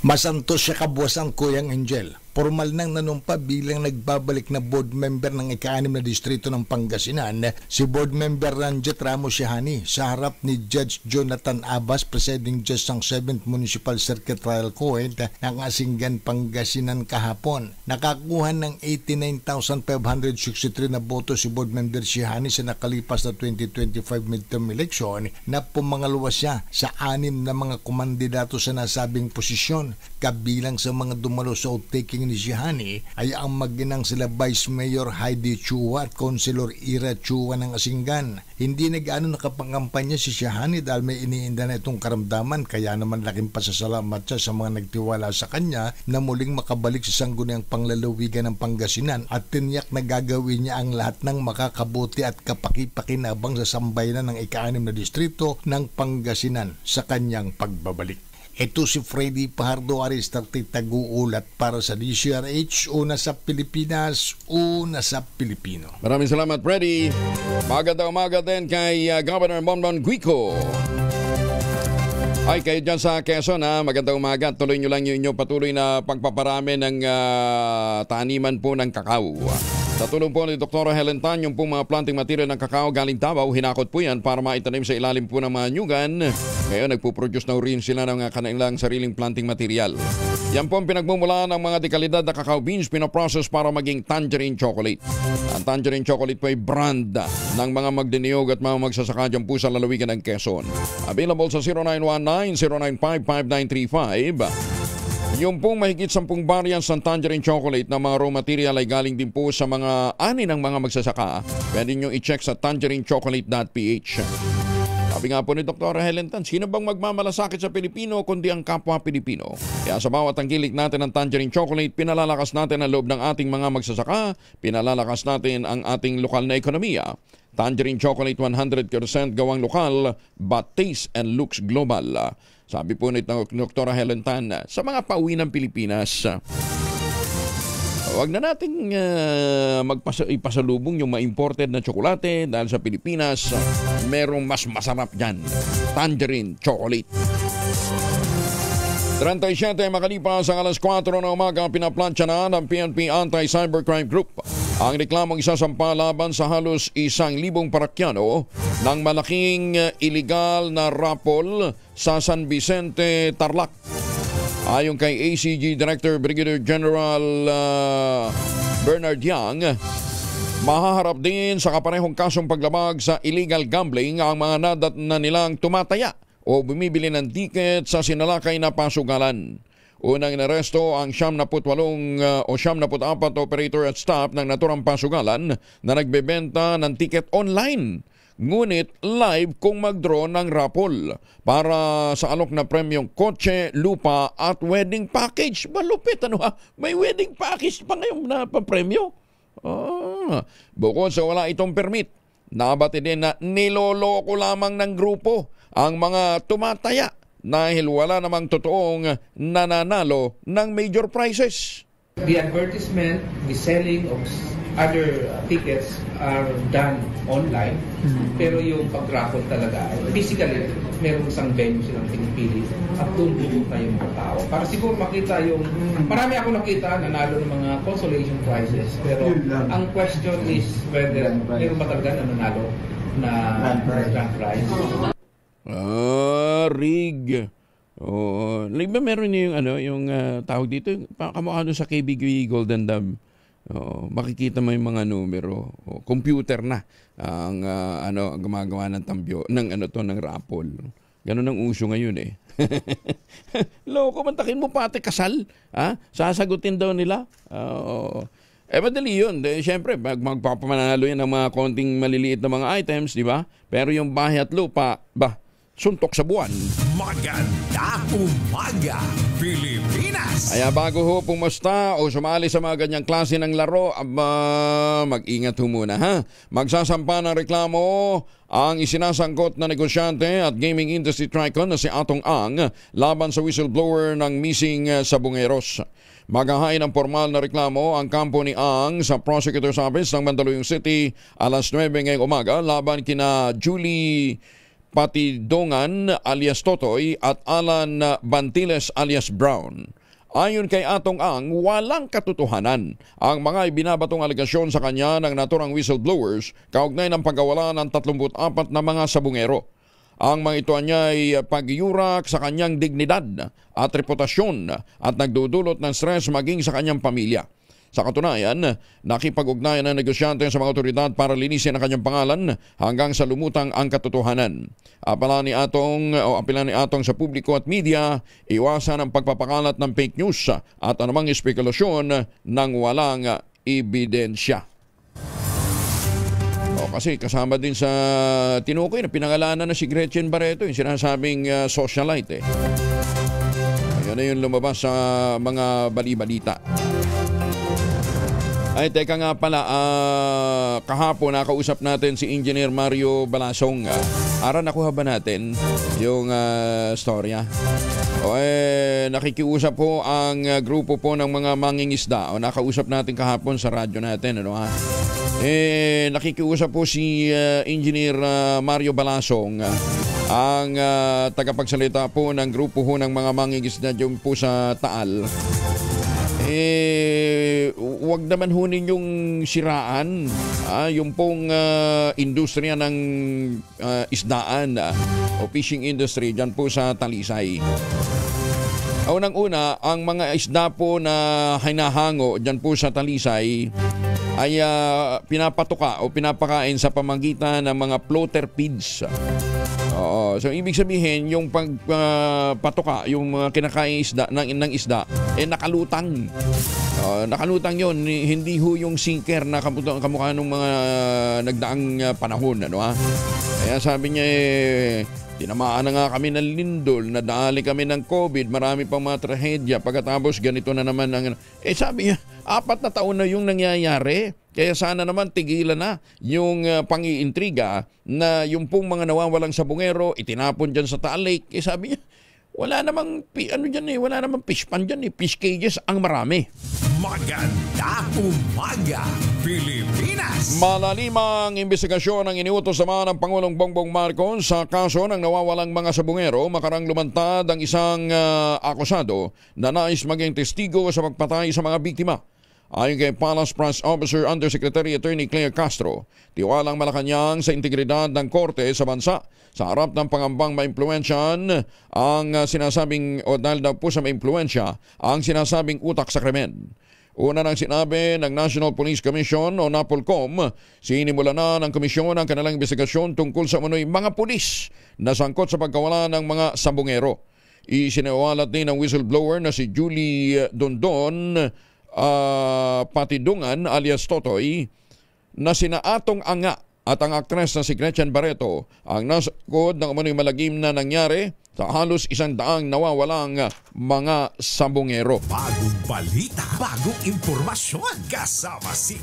Masantos siya kabuwasang Kuyang Angel. Formal nang nanumpa bilang nagbabalik na board member ng ika-6 na distrito ng Pangasinan, si board member Ranjit Ramos Sahani sa harap ni Judge Jonathan Abbas, presiding judge ng 7th Municipal Circuit Trial Court ng Asinggan, Pangasinan kahapon. Nakakuha ng 89,563 na boto si board member Sahani sa nakalipas na 2025 midterm election na pumangalawa siya sa 6 na mga kumandidato sa nasabing posisyon. Kabilang sa mga dumalo sa outtaking ni Sahani ay ang maginang sila Vice Mayor Heidi Chua at Councilor Ira Chua ng Asinggan. Hindi nag-ano nakapangampanya si Sahani dahil may iniinda na itong karamdaman, kaya naman laking pasasalamat siya sa mga nagtiwala sa kanya na muling makabalik sa sangguniang panglalawigan ng Pangasinan at tiniyak na gagawin niya ang lahat ng makakabuti at kapaki-pakinabang sa sambayanan ng ika-6 na distrito ng Pangasinan sa kanyang pagbabalik. Ito si Freddy Pajardo, Aris 30, taguulat para sa DCRH, una sa Pilipinas, una sa Pilipino. Maraming salamat, Freddy. Magandang umaga din kay Governor Bongbong Guico. Ay, kayo dyan sa Quezon, magandang umaga. Tuloy nyo lang yung inyong patuloy na pagpaparami ng taniman po ng kakao. Sa tulong po ni Dr. Helen Tan, yung pong mga planting material ng kakao galing Davao, hinakot po yan para maitanim sa ilalim po ng mga nyugan. Ngayon, nagpuproduce na rin sila ng kanilang sariling planting material. Yan po ang pinagmumula ng mga dekalidad na kakao beans, pinaprocess para maging tangerine chocolate. Ang tangerine chocolate po ay brand ng mga magdiniyog at mga magsasaka dyan po sa lalawigan ng Quezon. Available sa 0919-095-5935. Yung pong mahigit 10 variants ng tangerine chocolate na mga raw material ay galing din po sa mga ani ng mga magsasaka. Pwede nyo i-check sa tangerinechocolate.ph. Sabi nga po ni Dr. Helen Tan, sino bang magmamalasakit sa Pilipino kundi ang kapwa Pilipino? Kaya sa bawat tangkilik natin ng tangerine chocolate, pinalalakas natin ang loob ng ating mga magsasaka, pinalalakas natin ang ating lokal na ekonomiya. Tangerine chocolate 100% gawang lokal, but taste and looks global. Sabi po ni Dr. Helen Tan, sa mga pauwi ng Pilipinas, huwag na nating ipasalubong yung ma-imported na tsokolate dahil sa Pilipinas, merong mas masarap dyan. Tangerine chocolate. 37 makalipas ang alas 4 ng umaga, pinaplansya na ng PNP Anti-Cybercrime Group ang reklamong isasampa laban sa halos 1,000 parakyano ng malaking illegal na raffle sa San Vicente, Tarlac. Ayon kay ACG Director Brigadier General Bernard Yang, mahaharap din sa kaparehong kasong paglabag sa illegal gambling ang mga nadat na nilang tumataya o bumibili ng tiket sa sinalakay na pasugalan. Unang inaresto ang 74 operator at staff ng naturang pasugalan na nagbebenta ng tiket online. Ngunit live kung mag-draw ng raffle para sa alok na premyong kotse, lupa at wedding package. Malupit, may wedding package pa ngayon na papremyo. Bukod sa wala itong permit, nabati din na niloloko lamang ng grupo ang mga tumataya dahil wala namang totoong nananalo ng major prizes. The advertisement, the selling of other tickets are done online. Pero yung pag-raffle talaga, physically, meron isang venue silang pinipili at doon pupunta yung mga tao. Para siguro makita yung, marami ako nakita nanalo ng mga consolation prizes. Pero ang question is whether meron ba talaga nanalo na grand prize. Rig. Ba meron yung tawag dito, kamukha sa KBG Golden Dam. Makikita mo yung mga numero. Computer na ang gumagawa ng tambyo ng ng raffle. Ganun ang uso ngayon eh. Loko, mantakin mo pati kasal. Sasagutin daw nila. Madali yun. Siyempre, magpapamanalo yan ng mga konting maliliit na mga items, di ba? Pero yung bahay at lupa, suntok sa buwan. Magandang umaga, Pilipinas! Pilipinas. Kaya bago ho pumusta o sumali sa mga ganyang klase ng laro, mag-ingat ho muna ha. Magsasampa ng reklamo ang isinasangkot na negosyante at gaming industry tycoon na si Atong Ang laban sa whistleblower ng missing Sabongeros. Maghahain ng formal na reklamo ang kampo ni Ang sa Prosecutor's Office ng Mandaluyong City alas 9 ngayong umaga laban kina Julie Patidongan alias Totoy at Alan Bantiles alias Brown. Ayon kay Atong Ang, walang katotohanan ang mga ibinabatong alegasyon sa kanya ng naturang whistleblowers kaugnay ng pagkawala ng 34 na mga sabungero. Ang mga ito niya ay pagyurak sa kanyang dignidad at reputasyon at nagdudulot ng stress maging sa kanyang pamilya. Sa katunayan, nakipag-ugnayan ng negosyante sa mga otoridad para linisin ang kanyang pangalan hanggang sa lumutang ang katotohanan. Apela ni Atong sa publiko at media, iwasan ang pagpapakalat ng fake news at anumang espekulasyon ng walang ebidensya. Kasi kasama din sa tinukoy na pinangalanan na si Gretchen Barreto, yung sinasabing socialite. Ayan na yung lumabas sa mga bali-balita. Ay, teka nga pala, kahapon nakausap natin si Engineer Mario Balasong. Ara, nakuha ba natin yung storya? Nakikiusap po ang grupo po ng mga mangingisda. Nakausap natin kahapon sa radyo natin. Nakikiusap po si Engineer Mario Balasong, ang tagapagsalita po ng grupo po ng mga mangingisda dyan po sa Taal. Wag naman ho ninyong siraan yung pong industriya ng isdaan o fishing industry dyan po sa Talisay. Unang-una, ang mga isda po na hinahango dyan po sa Talisay ay pinapatuka o pinapakain sa pamamagitan ng mga floater feeds. So ibig sabihin yung pagpatuka, yung kinakain isda ng isda nakalutang. Nakalutang yon, hindi ho yung sinker na kamukha ng mga nagdaang panahon, Kaya sabi niya tinamaan na nga kami ng lindol, nadali kami ng COVID, marami pang mga trahedya, pagkatapos ganito na naman sabi niya, 4 na taon na yung nangyayari. Kaya sana naman tigilan na yung pang-iintriga na yung pong mga nawawalang sabungero itinapon dyan sa Taal Lake. Sabi niya, wala namang wala namang fish pan dyan, fish cages ang marami. Magandang umaga, Pilipinas! Malalimang imbestigasyon ang iniutos naman ng Pangulong Bongbong Marcos sa kaso ng nawawalang mga sabungero. Makarang lumantad ang isang akusado na nais maging testigo sa pagpatay sa mga biktima. Ayon kay Palace Press Officer Undersecretary Attorney Claire Castro, tiwalang Malacanang sa integridad ng korte sa bansa sa harap ng pangambang maimpluwensyahan ang sinasabing o dahil daw po sa maimpluwensya ang sinasabing utak sa krimen. Una nang sinabi ng National Police Commission o NAPOLCOM, sinimula na ng komisyon ang kanilang investigasyon tungkol sa umano'y mga pulis na sangkot sa pagkawala ng mga sabungero. Isinawalat din ng whistleblower na si Julie Dondon Patidungan alias Totoy na sina Atong Anga at ang aktres na si Gretchen Barreto ang nasakot ng umano'y malagim na nangyari sa halos 100 nawawalang mga sabungero. Bagong balita, bagong impormasyon, kasama si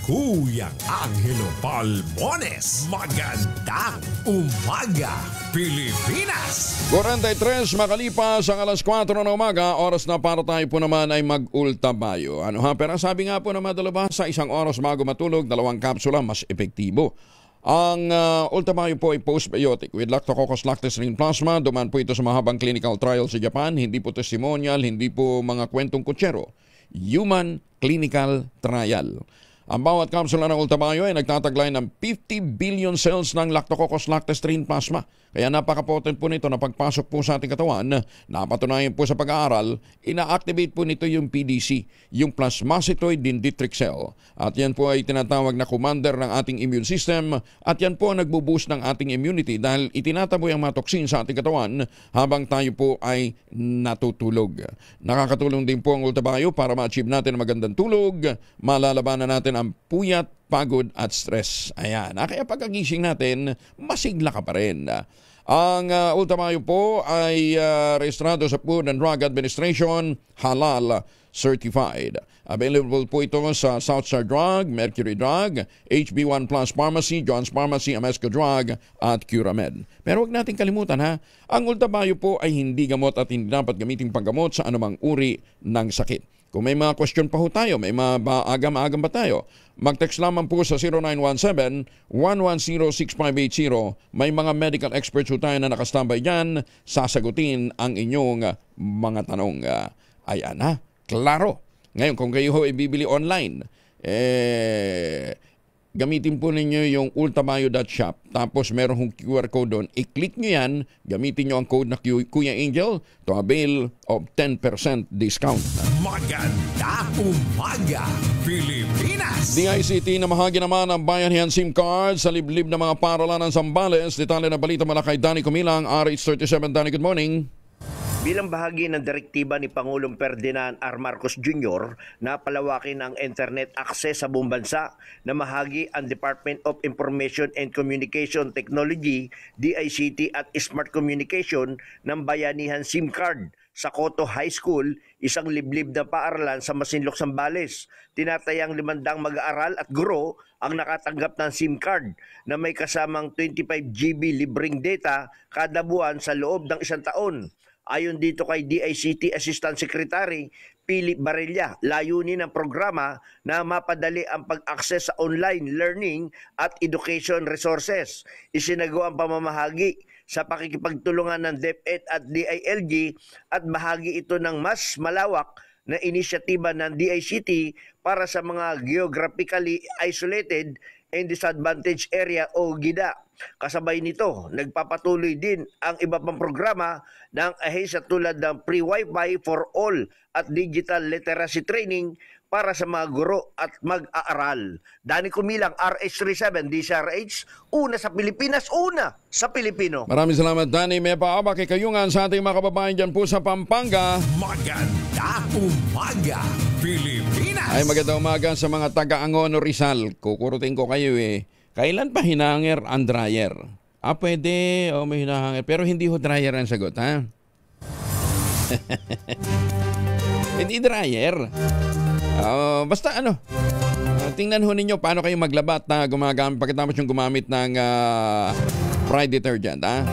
Kuyang Angelo Palmones. Magandang umaga, Pilipinas! 43 makalipas ang alas 4 ng umaga, oras na para tayo po naman ay mag-ultabayo. Pero sabi nga po na madalabas sa 1 oras bago matulog, 2 kapsula mas epektibo. Ang ultabayo po ay postbiotic with Lactococcus lactis ring plasma. Duman po ito sa mahabang clinical trial sa Japan. Hindi po testimonial, hindi po mga kwentong kutsero. Human clinical trial. Ang bawat kapsula ng ultabayo ay nagtataglay ng 50 billion cells ng Lactococcus lactis ring plasma. Kaya napaka-potent po nito na pagpasok po sa ating katawan. Napatunayan po sa pag-aaral, ina-activate po nito yung PDC, yung plasmacytoid dendritic cell. At yan po ay tinatawag na commander ng ating immune system. At yan po ang nagbo-boost ng ating immunity dahil itinataboy ang mga toxin sa ating katawan habang tayo po ay natutulog. Nakakatulong din po ang ultabayo para ma-achieve natin ang magandang tulog. Malalabanan natin ang puyat, pagod at stress. Ayan. Kaya pagkagising natin, masigla ka pa rin. Ang Ultamayo po ay rehistrado sa Food and Drug Administration, halal certified. Available po ito sa Southstar Drug, Mercury Drug, HB1 Plus Pharmacy, John's Pharmacy, Amesco Drug at Curamed. Pero huwag natin kalimutan ang Ultamayo po ay hindi gamot at hindi dapat gamitin panggamot sa anumang uri ng sakit. Kung may mga question pa ho tayo, may mga agam-agam ba tayo, mag-text lamang po sa 0917-110-6580. May mga medical experts ho tayo na nakastambay dyan, sasagutin ang inyong mga tanong. Ayan klaro. Ngayon, kung kayo ho ay bibili online, gamitin po ninyo yung ultamayo.shop. Tapos meron hong QR code doon. I-click nyo yan, gamitin nyo ang code na Kuya Angel to avail of 10% discount. Maganda umaga, Pilipinas! DICT na mahagi naman ang bayanihan SIM card sa liblib na mga paralan ng Zambales. Detalye na balita mula kay Danny Kumilang, RH37. Danny, good morning. Bilang bahagi ng direktiba ni Pangulong Ferdinand R. Marcos Jr. na palawakin ang internet access sa buong bansa, na mahagi ang Department of Information and Communication Technology, DICT at Smart Communication ng bayanihan SIM card sa Coto High School, isang liblib na paaralan sa Masinloc, Zambales. Tinatayang 500 mag-aaral at guro ang nakatanggap ng SIM card na may kasamang 25 GB libreng data kada buwan sa loob ng isang taon. Ayon dito kay DICT Assistant Secretary Philip Barilla, layunin ng programa na mapadali ang pag-access sa online learning at education resources. Isinagawa ang pamamahagi sa pakikipagtulungan ng DepEd at DILG at bahagi ito ng mas malawak na inisyatiba ng DICT para sa mga geographically isolated and disadvantaged area o GIDA. Kasabay nito, nagpapatuloy din ang iba pang programa ng ahensya tulad ng Free Wi-Fi for All at Digital Literacy Training para sa mga guro at mag-aaral. Danny Kumilang, RH37, DCRH, una sa Pilipinas, una sa Pilipino. Maraming salamat, Danny. May paaba kay kayungan sa ating mga kababayan dyan po sa Pampanga. Maganda umaga, Pilipinas! Ay, magandang umaga sa mga taga-Angono, Rizal. Kukurutin ko kayo Kailan pa hinahanger ang dryer? Pwede. May hinahanger. Pero hindi ho dryer ang sagot, ha? Hindi dryer. Basta tingnan ho ninyo paano kayo maglaba at gumagamit pagkatapos yung gumamit ng Pride detergent, ha?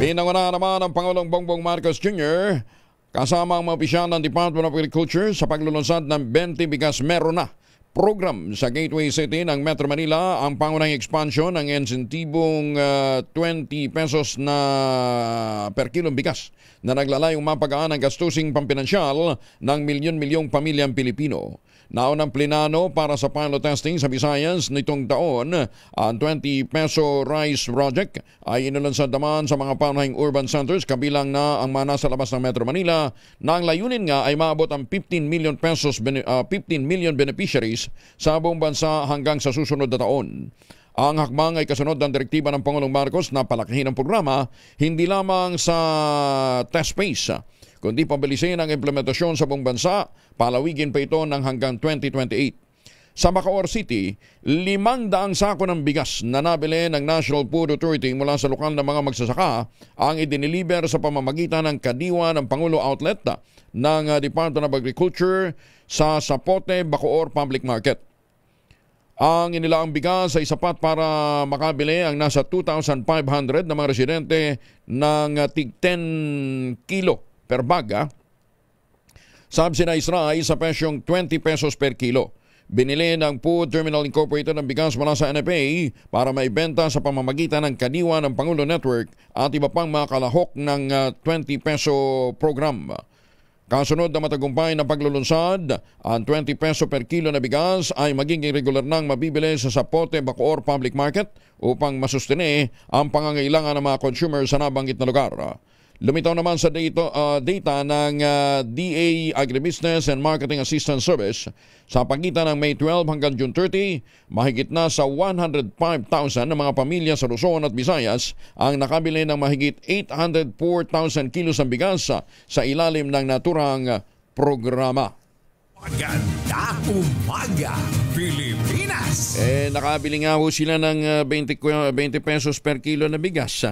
Pinanguna naman ang Pangulong Bongbong Marcos Jr. kasama ang mga opisyal ng Department of Agriculture sa paglulunsad ng 20 bigas meron na program sa Gateway City ng Metro Manila. Ang pangunahing expansion ng insentibong 20 pesos na per kilong bigas na naglalayong mapagaan ang gastusing pampinansyal ng milyon-milyong pamilyang Pilipino. Naunang plinano para sa pilot testing sa Visayas nitong taon, ang 20 peso rice project ay inulunsad naman sa mga pangunahing urban centers kabilang na ang mga nasa labas ng Metro Manila, na ang layunin nga ay maabot ang 15 million beneficiaries sa buong bansa hanggang sa susunod na taon. Ang hakbang ay kasunod ng direktiba ng Pangulong Marcos na palakihin ang programa hindi lamang sa test phase, kundi pabilisin ang implementasyon sa buong bansa. Palawigin pa ito ng hanggang 2028. Sa Bacoor City, 500 sako ng bigas na nabili ng National Food Authority mula sa lokal na mga magsasaka ang idiniliber sa pamamagitan ng kadiwa ng Pangulo Outlet ng Department of Agriculture sa Sapote, Bacoor Public Market. Ang inilaang bigas ay sapat para makabili ang nasa 2,500 na mga residente ng tig 10 kilo per bag. Subsidized rice sa pesyong 20 pesos per kilo. Binili ng Food Terminal Incorporated ng bigas mula sa NFA para maibenta sa pamamagitan ng kadiwa ng Pangulo Network at iba pang mga kalahok ng 20 peso program. Kasunod na matagumpay na paglulunsad, ang 20 peso per kilo na bigas ay magiging regular nang mabibili sa Sapote, Bacoor Public Market upang masustene ang pangangailangan ng mga consumers sa nabanggit na lugar. Lumitaw naman sa data ng DA Agribusiness and Marketing Assistance Service, sa pagitan ng May 12 hanggang June 30, mahigit na sa 105,000 na mga pamilya sa Luzon at Visayas ang nakabili ng mahigit 804,000 kilos ng bigas sa ilalim ng naturang programa. Maganda umaga, Pilipinas! Nakabili nga ho sila ng 20 pesos per kilo na bigas.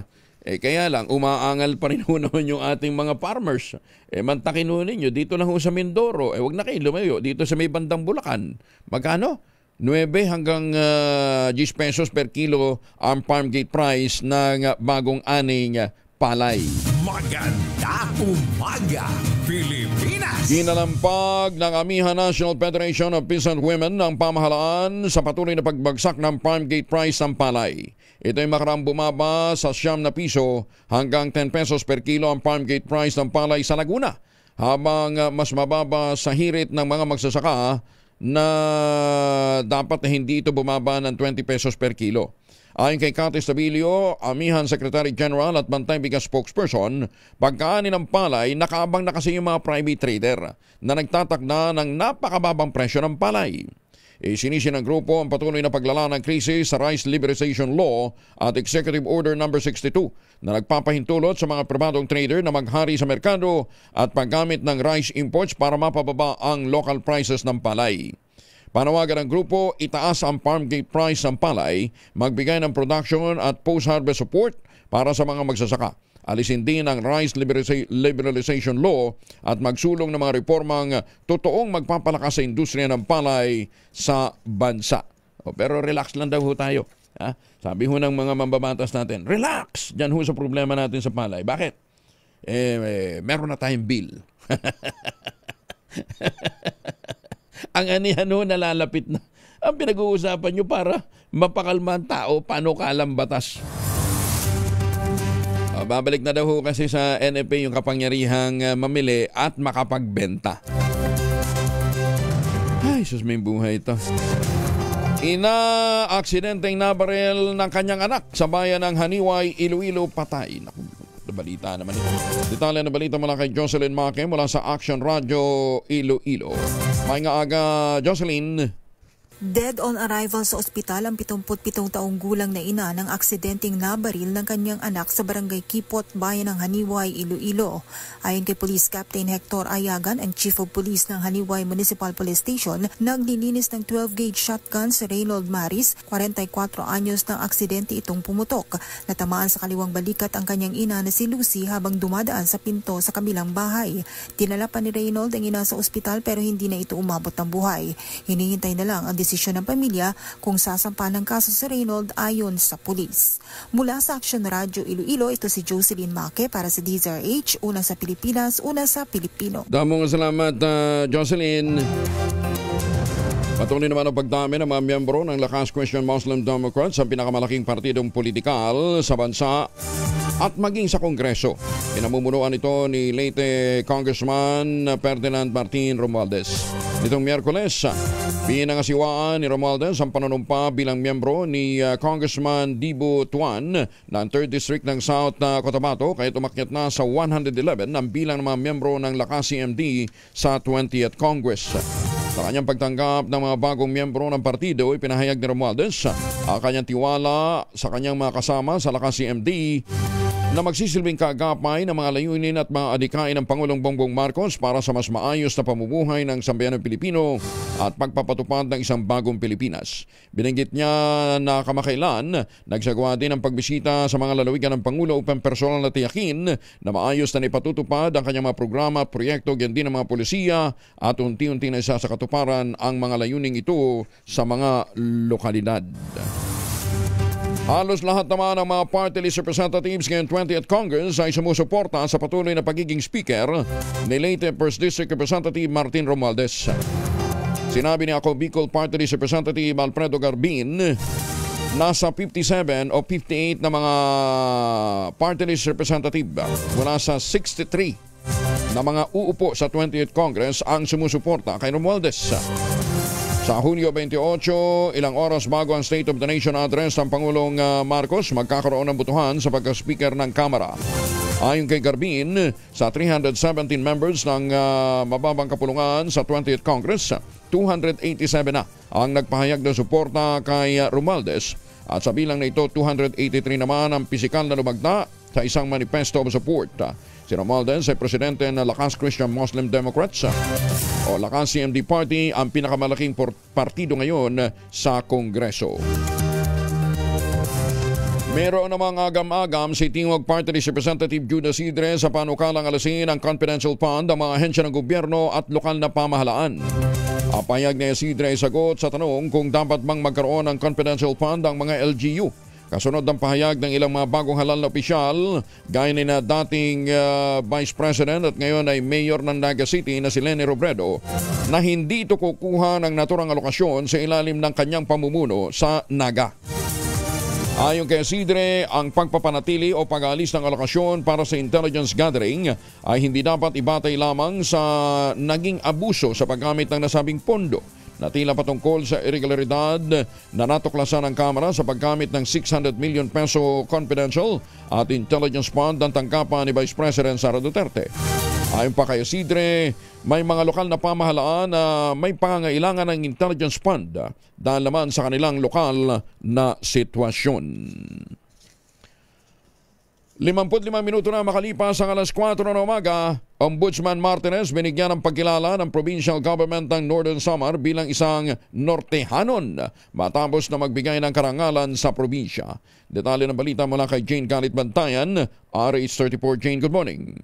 Kaya lang, umaangal pa rin ho naman yung ating mga farmers. Mantakin ho ninyo, dito lang ho sa Mindoro. Huwag na kayo lumayo. Dito sa may bandang Bulacan. Magkano? 9 hanggang 10 pesos per kilo ang farm gate price ng bagong aning palay. Maganda umaga, Pilipinas! Ginalampag ng Amihan National Federation of Peasant Women ng pamahalaan sa patuloy na pagbagsak ng farm gate price ng palay. Ito ay makarang bumaba sa 9 na piso hanggang 10 pesos per kilo ang farm gate price ng palay sa Laguna, habang mas mababa sa hirit ng mga magsasaka na dapat na hindi ito bumaba ng 20 pesos per kilo. Ayon kay Cathy Stabilio, Amihan Secretary General at Bantay Bigas Spokesperson, pagkaani ng palay, nakaabang na kasi yung mga private trader na nagtatakda ng napakababang presyo ng palay. Isinisin ng grupo ang patuloy na paglala ng krisis sa Rice Liberalization Law at Executive Order No. 62 na nagpapahintulot sa mga pribadong trader na maghari sa merkado at paggamit ng rice imports para mapababa ang local prices ng palay. Panawagan ng grupo, itaas ang farm gate price ng palay, magbigay ng production at post-harvest support para sa mga magsasaka. Alisin din ang Rice Liberalization Law at magsulong ng mga reformang totoong magpapalakas sa industriya ng palay sa bansa. Pero relax lang daw ho tayo. Sabi ho ng mga mambabatas natin, relax! Diyan ho sa problema natin sa palay. Bakit? Meron na tayong bill. Ang anihan ho nalalapit na. Ang pinag-uusapan nyo para mapakalma ang tao, panukalang batas. Babalik na daw ho kasi sa NFA yung kapangyarihang mamili at makapagbenta. Ay, sus, may buhay ito. Aksidenteng nabaril ng kanyang anak sa bayan ng Haniway, Iloilo, patay. Naku, balita naman ito. Detalye na balita mula kay Jocelyn Make mula sa Action Radio Iloilo. May nga aga, Jocelyn. Dead on arrival sa ospital ang 77 taong gulang na ina ng aksidenteng nabaril ng kanyang anak sa barangay Kipot, bayan ng Haniway, Iloilo. Ayon kay Police Captain Hector Ayagan, ang Chief of Police ng Haniway Municipal Police Station, naglilinis ng 12-gauge shotgun si Reynold Maris, 44 anyos ng aksidente itong pumutok. Natamaan sa kaliwang balikat ang kanyang ina na si Lucy habang dumadaan sa pinto sa kabilang bahay. Dinala pa ni Reynold ang ina sa ospital pero hindi na ito umabot ng buhay. Hinihintay na lang ang desisyon ng pamilya kung sasampa ng kaso si Reynold ayon sa pulis. Mula sa Action Radio Iloilo, ito si Jocelyn Make para sa DZRH, una sa Pilipinas, una sa Pilipino. Damong salamat, Jocelyn. Patuloy naman ang pagdami ng mga miyembro ng Lakas Christian Muslim Democrats sa pinakamalaking partidong politikal sa bansa at maging sa Kongreso. Pinamumunuan ito ni Leyte Congressman Ferdinand Martin Romualdez. Nitong Miyerkules, pinangasiwaan ni Romualdez ang panunumpa bilang miyembro ni Congressman Dibu Tuan ng 3rd District ng South Cotabato, kaya tumakyat na sa 111 ang bilang ng mga miyembro ng Lakas CMD sa 20th Congress. Sa kanyang pagtanggap ng mga bagong miyembro ng partido, ipinahayag ni Romualdez ang kanyang tiwala sa kanyang mga kasama sa Lakas CMD na magsisilbing kaagapay ng mga layunin at mga adikain ng Pangulong Bongbong Marcos para sa mas maayos na pamumuhay ng sambayanang Pilipino at pagpapatupad ng isang bagong Pilipinas. Binanggit niya na kamakailan, nagsagawa din ang pagbisita sa mga lalawigan ng Pangulo upang personal na tiyakin na maayos na ipatutupad ang kanyang mga programa at proyekto, ganyan din ng mga polisiya at unti-unti na isa sa katuparan ang mga layuning ito sa mga lokalidad. Halos lahat naman ng mga party list representatives ngayong 20th Congress ay sumusuporta sa patuloy na pagiging speaker ni Leyte 1st District Representative Martin Romualdez. Sinabi ni Ako Bicol Party List Representative Alfredo Garbin, nasa 57 o 58 na mga party list representative mula sa 63 na mga uupo sa 20th Congress ang sumusuporta kay Romualdez. Sa Hunyo 28, ilang oras bago ang State of the Nation address ng Pangulong Marcos, magkakaroon ng butuhan sa pagka-speaker ng Kamara. Ayon kay Garbin, sa 317 members ng mababang kapulungan sa 20th Congress, 287 na ang nagpahayag ng suporta kay Romualdez. At sa bilang na ito, 283 naman ang pisikal na lumagda sa isang manifesto of support. Si Romualdez ay presidente ng Lakas Christian Muslim Democrats o Lakas CMD Party, ang pinakamalaking partido ngayon sa Kongreso. Meron namang agam-agam si Tingog Party List Representative Judas Isidre sa panukalang alasin ang confidential fund ng mga ahensya ng gobyerno at lokal na pamahalaan. Ang pahayag ni Isidre ay sagot sa tanong kung dapat bang magkaroon ng confidential fund ang mga LGU. Kasunod ng pahayag ng ilang mga bagong halal na opisyal, gaya ni na dating Vice President at ngayon ay Mayor ng Naga City na si Leni Robredo, na hindi ito kukuha ng naturang alokasyon sa ilalim ng kanyang pamumuno sa Naga. Ayon kay Isidre, ang pagpapanatili o pag-aalis ng alokasyon para sa intelligence gathering ay hindi dapat ibatay lamang sa naging abuso sa paggamit ng nasabing pondo na tila patungkol sa irregularidad na natuklasan ng Kamara sa paggamit ng 600 million peso confidential at intelligence fund ng tangkapan ni Vice President Sara Duterte. Ayon pa kay Isidre, may mga lokal na pamahalaan na may pangangailangan ng intelligence fund dahil naman sa kanilang lokal na sitwasyon. 55 minuto na makalipas ang alas 4 ng umaga, Ombudsman Martinez binigyan ng pagkilala ng provincial government ng Northern Samar bilang isang Nortehanon matapos na magbigay ng karangalan sa probinsya. Detalye ng balita mula kay Jane Galit Bantayan, RH34. Jane, good morning.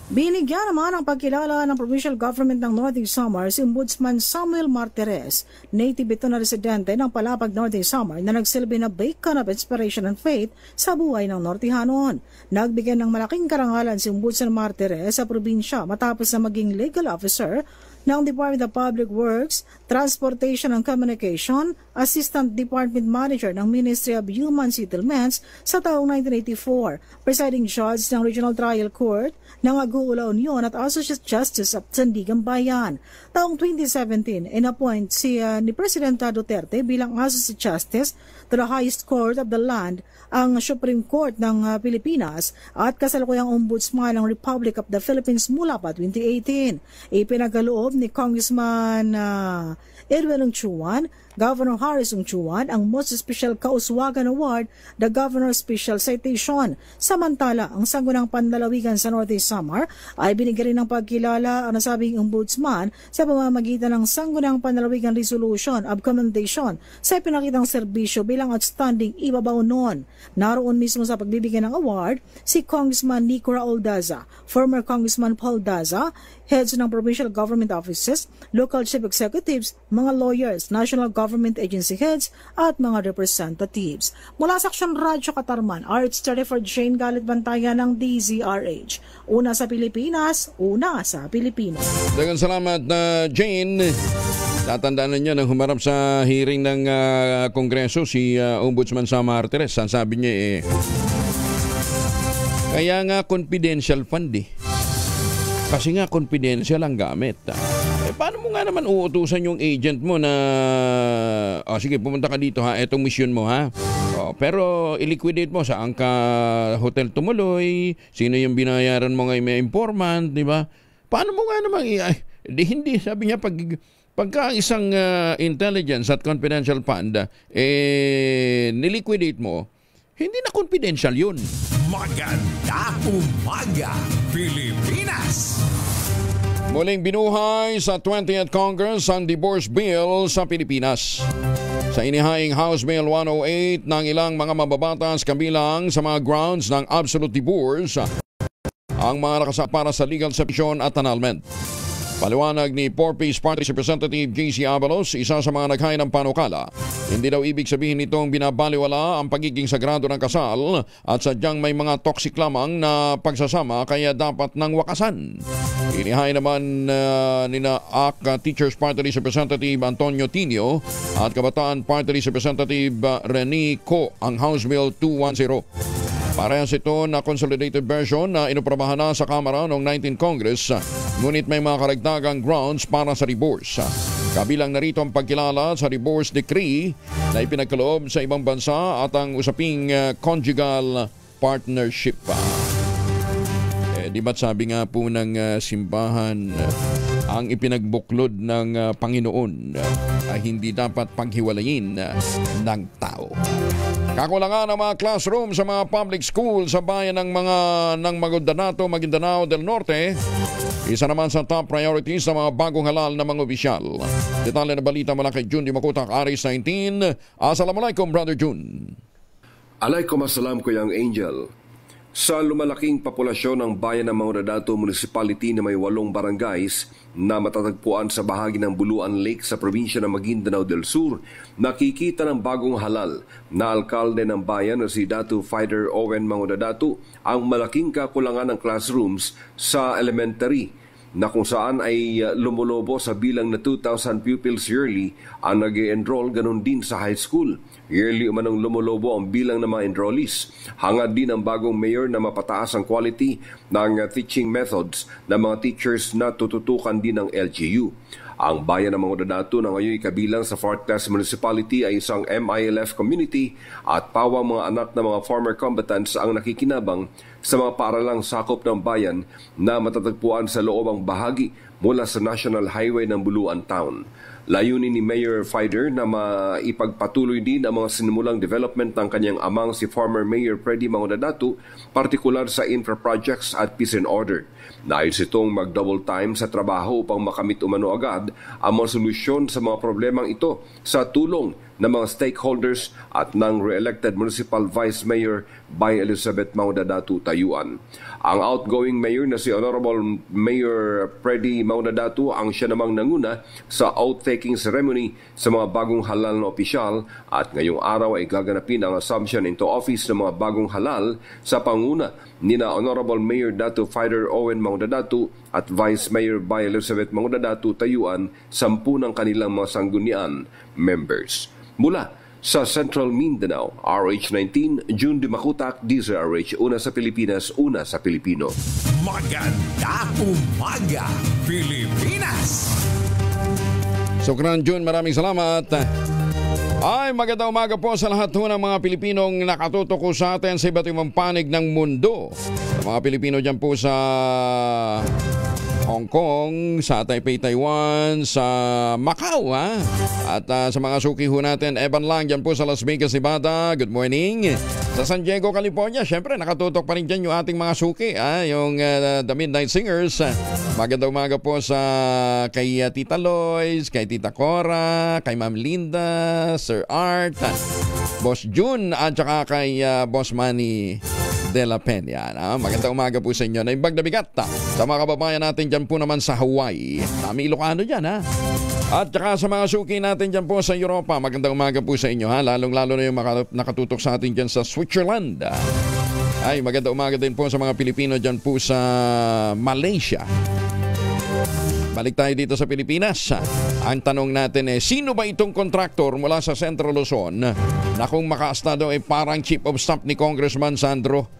Binigyan naman ang pagkilala ng provincial government ng Northern Samar si Ombudsman Samuel Martires, native ito na residente ng Palapag, Northern Samar na nagsilbi na beacon of inspiration and faith sa buhay ng Nortehanon. Nagbigyan ng malaking karangalan si Ombudsman Martires sa probinsya matapos na maging legal officer ng Department of Public Works, Transportation and Communication, Assistant Department Manager ng Ministry of Human Settlements sa taong 1984, presiding judge ng Regional Trial Court ng Agoola Union at Associate Justice of Sandigan Bayan. Taong 2017, in-appoint ni President Duterte bilang Associate Justice to the highest court of the land, ang Supreme Court ng Pilipinas, at kasalukuyang Ombudsman ng Republic of the Philippines mula pa 2018. Ipinagaloob ni Congressman Edwin Ongchuan, Governor Harris Ongchuan ang Most Special Kauswagan Award, the Governor's Special Citation. Samantala, ang Sangguniang Panlalawigan sa Northern Samar ay binigyan rin ng pagkilala ang nasabing ombudsman sa pamamagitan ng Sangguniang Panlalawigan Resolution of Commendation sa ipinakitang serbisyo bilang outstanding ibabaw noon. Naroon mismo sa pagbibigyan ng award si Congressman Nico Raul Daza, former Congressman Paul Daza, heads ng provincial government offices, local chief executives, mga lawyers, national government agency heads at mga representatives. Mula sa Aksyon Radyo Katarman, RH34 Jane Galit Bantayan ng DZRH. Una sa Pilipinas, una sa Pilipinas. Dagang salamat na Jane. Tatandaan niya nang humarap sa hearing ng Kongreso si Ombudsman Sam Martires. Sabi niya kaya nga confidential fund Kasi nga confidential ang gamit. Paano mo nga naman uutusan yung agent mo na sige, pumunta ka dito ha, etong mission mo ha. Pero i-liquidate mo saan ka hotel tumuloy, sino yung binayaran mo ngayon may informant, di ba? Paano mo nga naman hindi, sabi niya pagka isang intelligence at confidential fund niliquidate mo, hindi na confidential yun. Maganda umaga, Pilipinas! Muling binuhay sa 20th Congress ang divorce bill sa Pilipinas. Sa inihaing House Bill 108 ng ilang mga mababatas kabilang sa mga grounds ng absolute divorce ang mga nakasama para sa legal separation at annulment. Paliwanag ni Porpe's Party Representative JC Avalos, isa sa mga naghain ng panukala, hindi daw ibig sabihin nitong binabaliwala ang pagiging sagrado ng kasal at sadyang may mga toxic lamang na pagsasama kaya dapat nang wakasan. Inihay naman nina AK Teachers Party Representative Antonio Tinio at Kabataan Party Representative Rene Co ang House Bill 210. Parehas ito na consolidated version na inuprobahan na sa Kamara noong 19th Congress, ngunit may mga karagdagang grounds para sa divorce. Kabilang narito ang pagkilala sa divorce decree na ipinagkaloob sa ibang bansa at ang usaping conjugal partnership. Di ba't sabi nga po ng simbahan, ang ipinagbuklod ng Panginoon ay hindi dapat paghiwalayin ng tao. Kakulangan ng mga classroom sa mga public school sa bayan ng Maguindanao del Norte, isa naman sa top priorities ng mga bagong halal na mga opisyal. Detalye na balita mula kay Jun Di Makutak, Aris 19. Assalamualaikum, Brother Jun. Alaykum assalam Kuyang Angel. Sa lumalaking populasyon ng bayan ng Mangudadato Municipality na may 8 barangays na matatagpuan sa bahagi ng Buluan Lake sa probinsya ng Maguindanao del Sur, nakikita ng bagong halal na alkalde ng bayan na si Datu Fighter Owen Mangudadato ang malaking kakulangan ng classrooms sa elementary na kung saan ay lumulobo sa bilang na 2,000 pupils yearly ang nag-enroll, ganun din sa high school. Yearly umanong lumulobo ang bilang ng mga enrollees. Hangad din ang bagong mayor na mapataas ang quality ng teaching methods ng mga teachers na tututukan din ng LGU. Ang bayan ng Mangudadato na ngayon kabilang sa 4th class municipality ay isang MILF community at pawang mga anak ng mga former combatants ang nakikinabang sa mga paaralang sakop ng bayan na matatagpuan sa loobang bahagi mula sa National Highway ng Buluan Town. Layunin ni Mayor Fider na maipagpatuloy din ang mga sinimulang development ng kanyang amang si former Mayor Freddy Mangudadato, partikular sa infra projects at peace and order. Nais itong mag-double time sa trabaho upang makamit umano agad ang mga solusyon sa mga problemang ito sa tulong ng mga stakeholders at ng re-elected Municipal Vice Mayor by Elizabeth Mangudadato Tayuan. Ang outgoing mayor na si Honorable Mayor Freddy Mangudadato ang siya namang nanguna sa oath-taking ceremony sa mga bagong halal na opisyal at ngayong araw ay gaganapin ang assumption into office ng mga bagong halal sa panguna nina Honorable Mayor Datu Fighter Owen Mangudadato at Vice Mayor by Elizabeth Mangudadato Tayuan, 10 ng kanilang mga sanggunian members. Mula sa Central Mindanao, RH19, June Dimakutak, DZRH, una sa Pilipinas, una sa Pilipino. Maganda umaga, Pilipinas! Sukran June, maraming salamat. Ay, magandang umaga po sa lahat ng mga Pilipinong nakatutok sa atin sa iba't ibang panig ng mundo. Sa mga Pilipino dyan po sa Hong Kong, sa Taipei, Taiwan, sa Macau, at sa mga suki ho natin, Evan Lang dyan po sa Las Vegas, Nevada, good morning. Sa San Diego, California, syempre nakatutok pa rin dyan yung ating mga suki, yung The Midnight Singers. Magandang umaga po sa kay Tita Lois, kay Tita Cora, kay Ma'am Linda, Sir Art, Boss June, at saka kay Boss Manny de la Peña. Magandang umaga po sa inyo. Naimbag na bigat sa mga kababayan natin dyan po naman sa Hawaii. Tami Ilocano dyan, At saka sa mga suki natin dyan po sa Europa. Magandang umaga po sa inyo, lalong-lalo na yung nakatutok sa atin dyan sa Switzerland. Ay, magandang umaga din po sa mga Pilipino dyan po sa Malaysia. Balik tayo dito sa Pilipinas. Ang tanong natin sino ba itong kontraktor mula sa Central Luzon na kung makaasta daw ay parang chief of staff ni Congressman Sandro?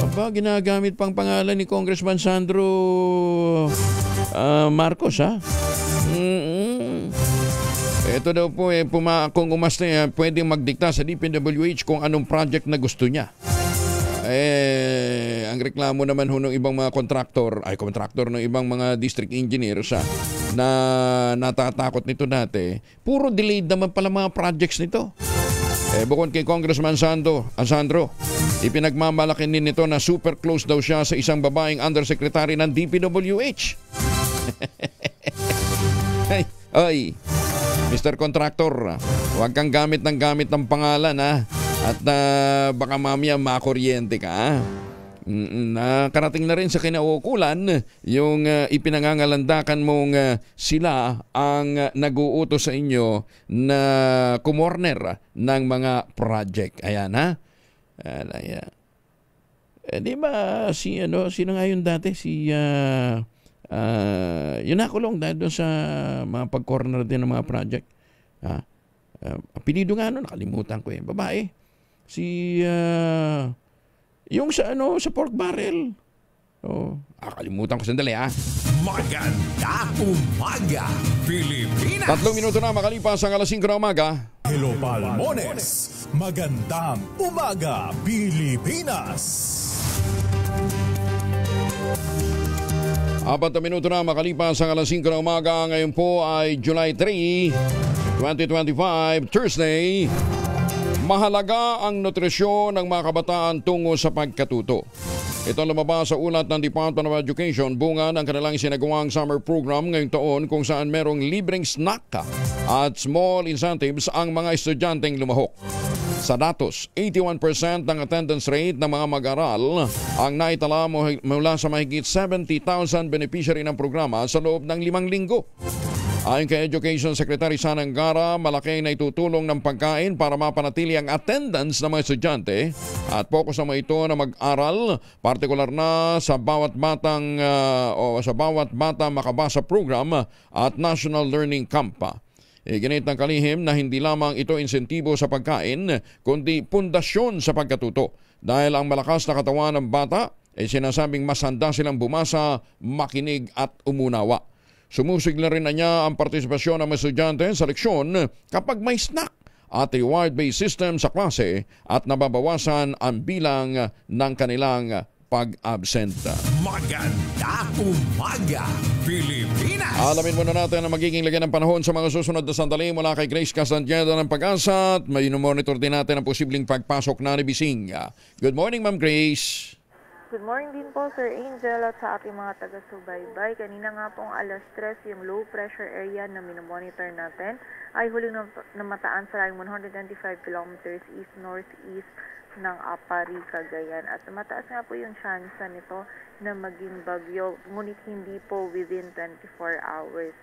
Aba, ginagamit pang pangalan ni Congressman Sandro Marcos, Ito daw po kung umasta pwedeng magdikta sa DPWH kung anong project na gusto niya. Ang reklamo naman ng ibang mga kontraktor ng ibang mga district engineers na natatakot nito dati, puro delayed naman pala mga projects nito. Bukod kay Congressman Sandro, ipinagmamalaki din nito na super close daw siya sa isang babaeng undersecretary ng DPWH. Ay, Mr. Contractor, huwag kang gamit ng pangalan, at baka mamaya makuryente ka. Nakarating na rin sa kinauukulan yung ipinangangalandakan mong sila ang nag-uutos sa inyo na kumorner ng mga project. Ayan, di ba sino nga yun dati? Yun nakulong dahil doon sa mga pag-corner din ng mga project. Apelido nga nakalimutan ko babae. Yung sa pork barrel. Kalimutan ko sandali, Maganda umaga, Pilipinas! 3 minuto na makalipas ang 5 ng umaga. Hello, Palmones! Magandang umaga, Pilipinas! 4 na minuto na makalipas ang 5 ng umaga. Ngayon po ay July 3, 2025, Thursday. Mahalaga ang nutrisyon ng mga kabataan tungo sa pagkatuto. Ito lumabas sa ulat ng Department of Education, bunga ng kanilang sinagawang summer program ngayong taon kung saan merong libreng snack at small incentives ang mga estudyanteng lumahok. Sa datos, 81% ng attendance rate ng mga mag-aral ang naitala mula sa mahigit 70,000 beneficiary ng programa sa loob ng 5 linggo. Ayon kay Education Secretary Sanang Gara, malaki na itutulong ng pagkain para mapanatili ang attendance ng mga estudyante at focus naman ito na mag-aral, partikular na sa bawat bata makabasa program at National Learning Camp. Iginit ng kalihim na hindi lamang ito insentibo sa pagkain, kundi pundasyon sa pagkatuto. Dahil ang malakas na katawan ng bata ay sinasabing mas handa silang bumasa, makinig at umunawa. Sumusigla rin na niya ang partisipasyon ng mga estudyante sa leksyon kapag may snack at reward-based system sa klase at nababawasan ang bilang ng kanilang pag-absenta. Magandang umaga, Pilipinas! Alamin muna natin ang magiging lagay ng panahon sa mga susunod na sandali mula kay Grace Castaneda ng Pag-asa at may monitor din natin ang posibleng pagpasok na ni Bising. Good morning, Ma'am Grace. Good morning din po, Sir Angel, at sa ating mga taga-subaybay. Kanina nga pong alas 3, yung low pressure area na minomonitor natin ay huling namataan sa layong 125 kilometers east-northeast ng Apari, Cagayan. At mataas nga po yung chance nito na maging bagyo, ngunit hindi po within 24 hours.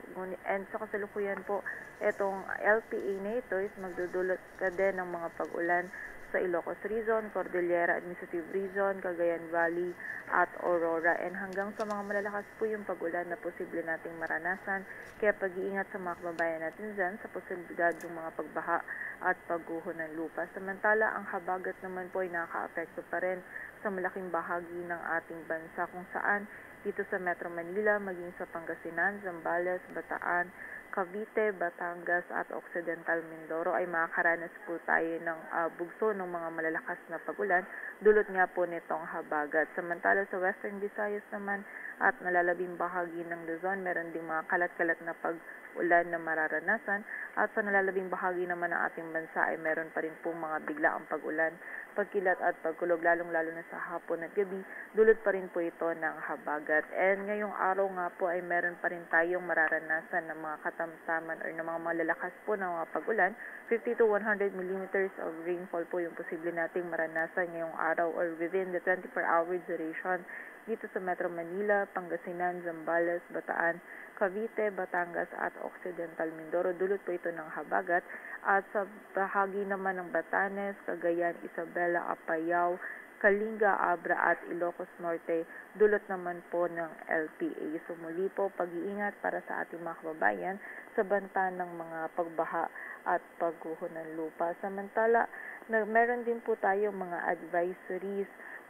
And sa kasalukuyan po, itong LPA na ito is magdudulot ka din ng mga pag-ulan sa Ilocos Region, Cordillera Administrative Region, Cagayan Valley at Aurora. And hanggang sa mga malalakas po yung pag-ulan na posible nating maranasan. Kaya pag-iingat sa mga kababayan natin dyan sa posibilidad ng mga pagbaha at pagguho ng lupa. Samantala, ang habagat naman po ay nakaka-apekto pa rin sa malaking bahagi ng ating bansa kung saan dito sa Metro Manila, maging sa Pangasinan, Zambales, Bataan, Cavite, Batangas at Occidental Mindoro ay makakaranas po tayo ng bugso ng mga malalakas na pag-ulan, dulot nga po nitong habagat. Samantala sa Western Visayas naman at nalalabing bahagi ng Luzon, meron ding mga kalat-kalat na pag-ulan na mararanasan at sa nalalabing bahagi naman ng ating bansa ay meron pa rin po mga biglaang pag-ulan, pagkilat at pagkulog, lalong-lalo na sa hapon at gabi, dulot pa rin po ito ng habagat. And ngayong araw nga po ay meron pa rin tayong mararanasan ng mga katamtaman or ng mga malalakas po ng mga pag-ulan. 50 to 100 millimeters of rainfall po yung posible nating maranasan ngayong araw or within the 24-hour duration dito sa Metro Manila, Pangasinan, Zambales, Bataan, Cavite, Batangas at Occidental Mindoro. Dulot po ito ng habagat. At sa bahagi naman ng Batanes, Cagayan, Isabela, Apayao, Kalinga, Abra at Ilocos Norte, dulot naman po ng LPA. So muli po, pag-iingat para sa ating mga kababayan sa banta ng mga pagbaha at pagguho ng lupa. Samantala, meron din po tayo mga advisories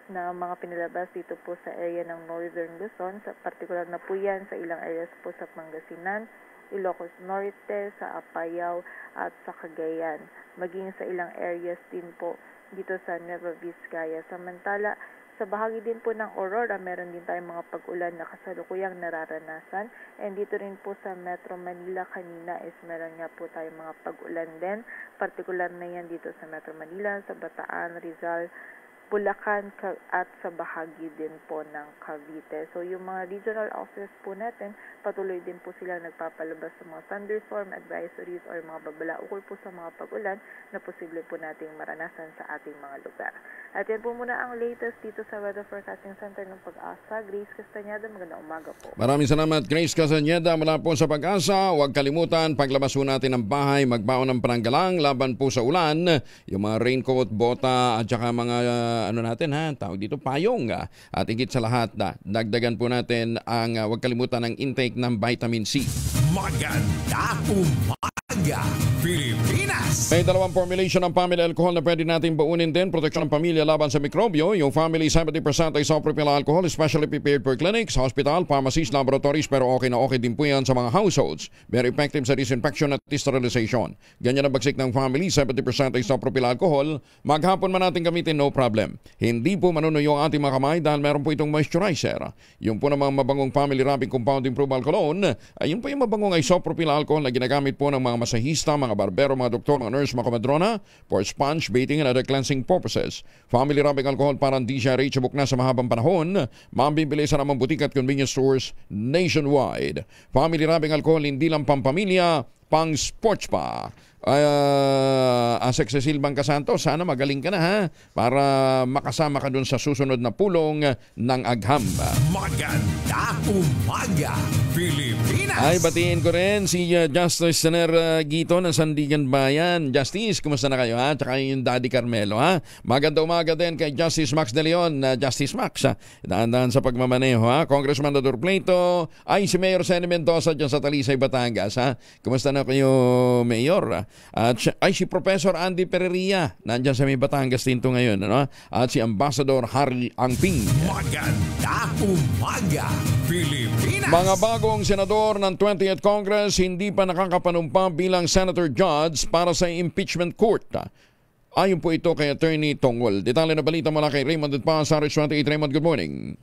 na mga pinalabas dito po sa area ng Northern Luzon, sa particular na po yan sa ilang areas po sa Pangasinan, Ilocos Norte, sa Apayao at sa Cagayan, maging sa ilang areas din po dito sa Nueva Vizcaya. Samantala, sa bahagi din po ng Aurora, meron din tayong mga pag-ulan na kasalukuyang nararanasan. And dito rin po sa Metro Manila kanina is meron nga po tayong mga pag-ulan din. Partikular na yan dito sa Metro Manila, sa Bataan, Rizal, Bulacan at sa bahagi din po ng Cavite. So yung mga regional offices po natin, patuloy din po sila nagpapalabas sa mga thunderstorm advisories or mga babala ukol po sa mga pag-ulan na posible po nating maranasan sa ating mga lugar. At yan po muna ang latest dito sa Weather Forecasting Center ng Pag-asa. Grace Castaneda, magandang umaga po. Maraming salamat, Grace Castaneda, mula po sa Pag-asa. Huwag kalimutan, paglabas po natin ng bahay, magbaon ng pananggalang laban po sa ulan, yung mga raincoat, bota at saka mga tawag dito, payong. At higit sa lahat, dagdagan po natin ang huwag kalimutan ng intake ng vitamin C. Magandang umaga, Pilipinas! May dalawang formulation ng family alcohol na pwede natin baunin din. Proteksyon ng pamilya laban sa mikrobyo. Yung family 70% isopropyl alcohol, especially prepared for clinics, hospital, pharmacies, laboratories, pero okay na okay din po yan sa mga households. Very effective sa disinfection at sterilization. Ganyan ang bagsik ng family 70% isopropyl alcohol. Maghapon man natin gamitin, no problem. Hindi po manunuyo ang ating mga kamay dahil meron po itong moisturizer. Yung po namang mabangong family wrapping compound improved cologne, ayun po yung mabangong isopropyl alcohol na ginagamit po ng mga masahista, mga barbero, mga doktor, mga nurse, mga komadrona for sponge, bathing, and other cleansing purposes. Family wrapping alcohol parang di siya reachable na sa mahabang panahon. Mambibili sa namang butik at convenience stores nationwide. Family wrapping alcohol hindi lang pampamilya, pang sports pa. Asek Cecil Bangkasanto, sana magaling ka na ha para makasama ka dun sa susunod na pulong ng Agham. Magandang umaga, Pilipinas! Ay, batiin ko rin si Justice Sener Gito ng Sandigan Bayan. Justice, kumusta na kayo ha? Tsaka yung Daddy Carmelo ha? Magandang umaga din kay Justice Max De Leon. Justice Max, daan-daan sa pagmamaneho ha? Congressman Dodor Pleito, ay si Mayor Senny Mendoza dyan sa Talisay, Batangas ha? Kumusta na kayo, Mayor? At si Professor Andy Pereira, nandyan sa may Batangas Tinto ngayon, ano? At si Ambassador Harry Angping. Magandang umaga, Pilipinas! Mga bagong senador ng 20th Congress hindi pa nakakapanumpa bilang Senator Judge para sa impeachment court. Ayon po ito kay Attorney Tongol. Detalye na balita mula kay Raymond Paz, RH28. Raymond, good morning.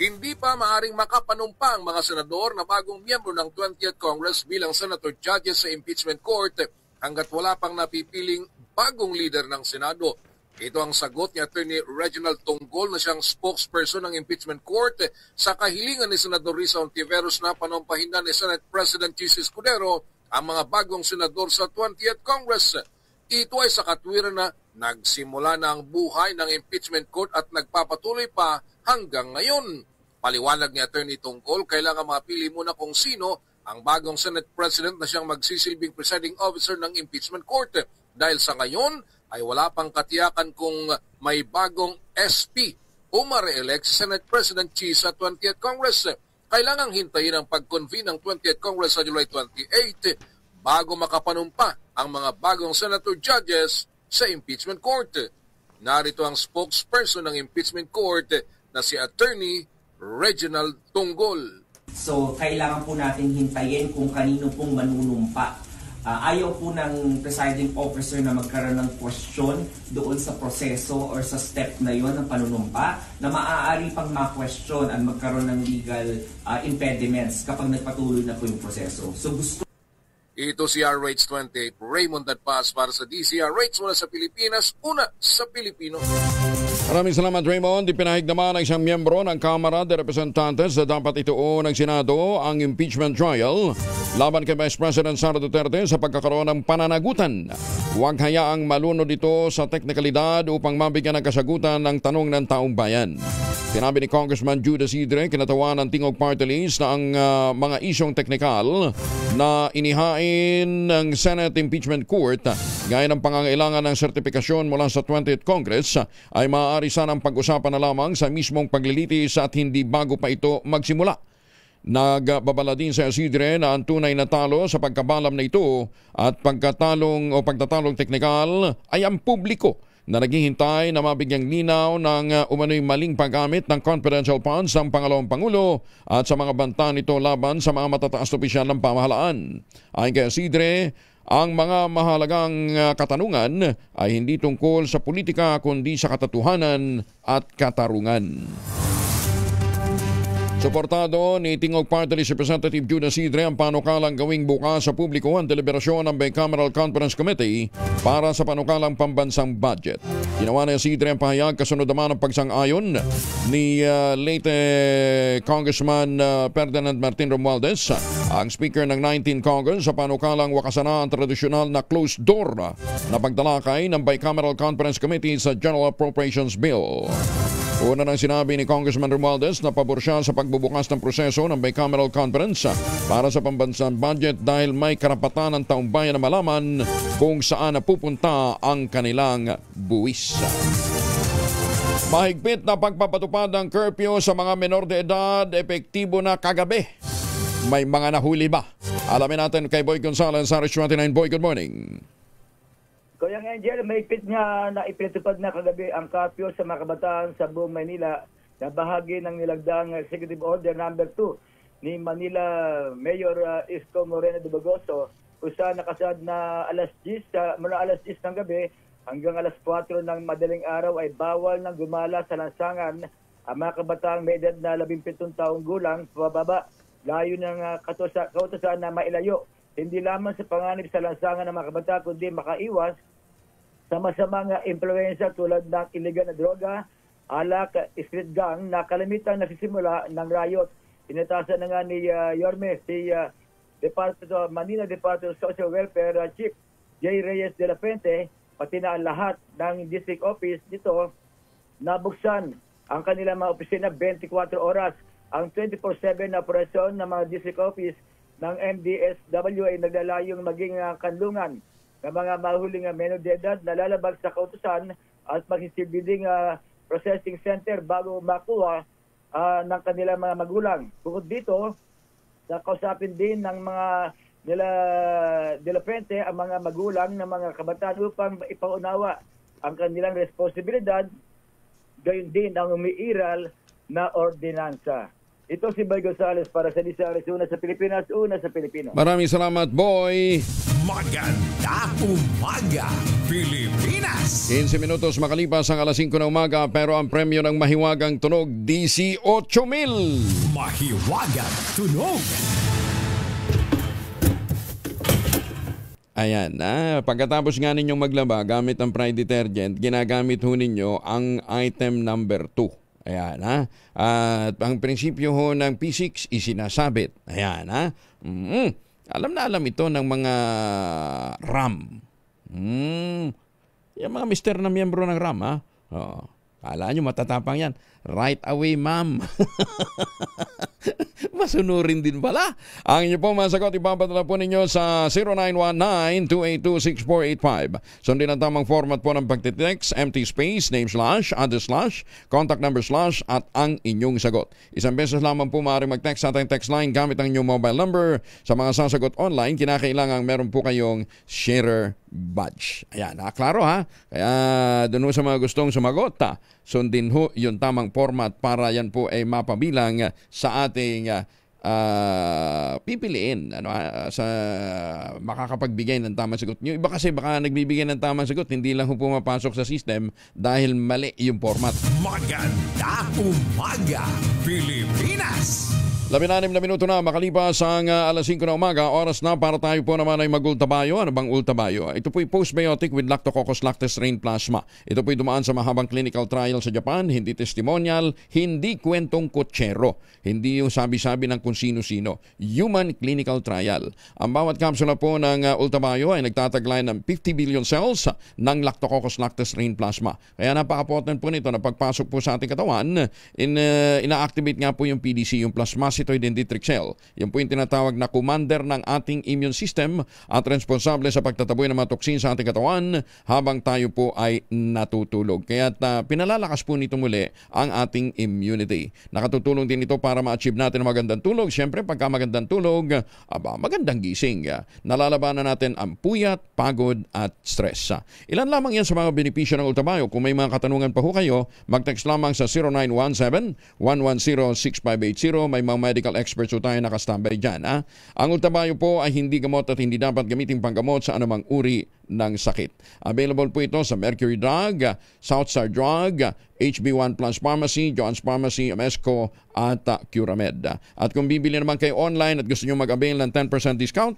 Hindi pa maaring makapanumpa ang mga senador na bagong miyembro ng 20th Congress bilang Senator Judges sa impeachment court hanggat wala pang napipiling bagong leader ng Senado. Ito ang sagot ni Attorney Reginald Tonggol na siyang spokesperson ng impeachment court sa kahilingan ni Senador Risa Ontiveros na panumpahin na ni Senate President Jesus Escudero ang mga bagong senador sa 20th Congress. Ito ay sa katwiran na nagsimula na ang buhay ng impeachment court at nagpapatuloy pa hanggang ngayon. Paliwanag ni Attorney Tongkol, kailangan mapili muna kung sino ang bagong Senate President na siyang magsisilbing presiding officer ng impeachment court. Dahil sa ngayon ay wala pang katiyakan kung may bagong SP o ma-re-elect si Senate President Cheese sa 20th Congress. Kailangang hintayin ang pag-convene ng 20th Congress sa July 28 bago makapanumpa ang mga bagong senator judges sa impeachment court. Narito ang spokesperson ng impeachment court na si Attorney Reginald Tonggol. So, kailangan po natin hintayin kung kanino pong manunumpa. Ayaw po ng presiding officer na magkaroon ng question doon sa proseso or sa step na yon ng panunumpa na maaari pang ma-question at magkaroon ng legal impediments kapag nagpatuloy na po yung proseso. So, gusto ito si RH28, Raymond Paz para sa DCRH mula sa Pilipinas, una sa Pilipino. Maraming salamat, Raymond. Ipinahig naman ng isang miyembro ng Kamara de Representantes na dapat ituon ng Senado ang impeachment trial laban kay Vice President Sara Duterte sa pagkakaroon ng pananagutan. Huwag hayaang malunod ito sa teknikalidad upang mabigyan ng kasagutan ng tanong ng taong bayan. Sinabi ni Congressman Judas Idre, kinatawan ng Tingog Party List na ang mga isyong teknikal na inihain ng Senate Impeachment Court gaya ng pangangailangan ng sertifikasyon mula sa 20th Congress ay maaari sanang pag-usapan na lamang sa mismong paglilitis at hindi bago pa ito magsimula. Nagbabala din sa Isidre na ang tunay na talo sa pagkabalam na ito at pagtatalong teknikal ay ang publiko na naghihintay na mabigyang linaw ng umano'y maling paggamit ng confidential funds ng Pangalawang Pangulo at sa mga banta nito laban sa mga matataas na opisyal ng pamahalaan. Ayon kay Isidre, ang mga mahalagang katanungan ay hindi tungkol sa politika kundi sa katotohanan at katarungan. Suportado ni Tingog Party List Representative Judas Idre ang panukalang gawing bukas sa publiko ang deliberasyon ng Bicameral Conference Committee para sa panukalang pambansang budget. Ginawa na si Idre ang pahayag kasunod naman ng pagsang-ayon ni late Congressman Ferdinand Martin Romualdez, ang Speaker ng 19th Congress, sa panukalang wakasan na ang tradisyonal na closed door na pagtalakay ng Bicameral Conference Committee sa General Appropriations Bill. Una nang sinabi ni Congressman Romualdez na pabor siya sa pagbubukas ng proseso ng Bicameral Conference para sa pambansang budget dahil may karapatan ng taong bayan na malaman kung saan napupunta ang kanilang buwis. Mahigpit na pagpapatupad ng curfew sa mga menor de edad, epektibo na kagabi. May mga nahuli ba? Alamin natin kay Boy Gonzales, RH29. Boy, good morning. Kayang Angel, may pit nga na ipinatupad na kagabi ang curfew sa mga kabataan sa buong Manila na bahagi ng nilagdang Executive Order No. 2 ni Manila Mayor Isko Moreno de Bagoso, kung saan nakasad na mula alas 10 ng gabi hanggang alas 4 ng madaling araw ay bawal nang gumala sa lansangan ang mga kabataang may edad na 17 taong gulang pababa. Layo ng kautosan na mailayo hindi lamang sa panganib sa lansangan ng mga kabataan kundi makaiwas sa masamang impluensya tulad ng illegal na droga, alak, street gang na kalamitang nagsisimula ng riot. Inatasan na nga ni Yorme, si Manila Department of Social Welfare Chief J. Reyes de la Fuente, pati na ang lahat ng district office dito, nabuksan ang kanilang mga opisina 24 oras. Ang 24/7 na operasyon ng mga district office ng MDSW ay naglalayong maging kanlungan ng mga mahuling menor de edad na lalabag sa kautusan at magsisilbing processing center bago makuha ng kanilang mga magulang. Bukod dito, kausapin din ng mga nila De La Fuente ang mga magulang ng mga kabataan upang ipaunawa ang kanilang responsibilidad, gayon din ang umiiral na ordinansa. Ito si Boy Gonzales para sa Lisares, una sa Pilipinas, una sa Pilipino. Maraming salamat, Boy. Maganda umaga, Pilipinas. 15 minutos makalipas ang alas 5 ng umaga, pero ang premyo ng mahiwagang tunog, 18,000. Mahiwagang tunog. Ayan, pagkatapos nga ninyong maglaba gamit ang Pride detergent, ginagamit ho ninyo ang item number 2. Ayan, at ang prinsipyo ho ng P6 isinasabit. Ayan, alam na alam ito ng mga RAM. Yung mga mister na miyembro ng RAM, kala nyo matatapang yan. Right away, ma'am. Masunurin din pala. Ang inyo pong masagot, ipapadala po ninyo sa 0919-282-6485. Sundin ang tamang format po ng pagtitext, empty space, name slash, address slash, contact number slash, at ang inyong sagot. Isang beses lamang po maaaring mag-text sa ating text line gamit ang inyong mobile number. Sa mga sasagot online, kinakailangan meron po kayong sharer badge. Ayan, klaro ha? Kaya doon sa mga gustong sumagot, sundin ho yung tamang format para yan po ay mapabilang sa ating pipiliin sa makakapagbigay ng tamang sagot. Yung iba kasi baka nagbibigay ng tamang sagot, hindi lang ho pumapasok sa system dahil mali yung format. Maganda umaga, Pilipinas. 16 na minuto na makalipas ang alas 5 na umaga, oras na para tayo po naman ay mag-ultabayo. Ano bang ultabayo? Ito po'y postbiotic with Lactococcus lactis strain plasma. Ito po'y dumaan sa mahabang clinical trial sa Japan, hindi testimonial, hindi kwentong kutsero, hindi yung sabi-sabi ng kung sino-sino. Human clinical trial. Ang bawat kapsula po ng ultabayo ay nagtataglay ng 50 billion cells ng Lactococcus lactis strain plasma. Kaya napaka-potent po nito na pagpasok po sa ating katawan, ina-activate nga po yung PDC, yung plasmacetoid dendritic cell. Yan po yung tinatawag na commander ng ating immune system at responsable sa pagtataboy ng mga toksin sa ating katawan habang tayo po ay natutulog. Kaya pinalalakas po nito muli ang ating immunity. Nakatutulong din ito para ma-achieve natin ang magandang tulog. Siyempre, pagka magandang tulog, magandang gising. Nalalabanan natin ang puyat, pagod at stress. Ilan lamang yan sa mga benepisyo ng ultabayo. Kung may mga katanungan pa ho kayo, mag-text lamang sa 0917-110-6580. May mga medical experts po tayo nakastambay dyan. Ang ultabayo po ay hindi gamot at hindi dapat gamitin panggamot sa anumang uri ng sakit. Available po ito sa Mercury Drug, Southstar Drug, HB1 Plus Pharmacy, John's Pharmacy, Amesco at Curamed. At kung bibili naman kayo online at gusto nyo mag-avail ng 10% discount,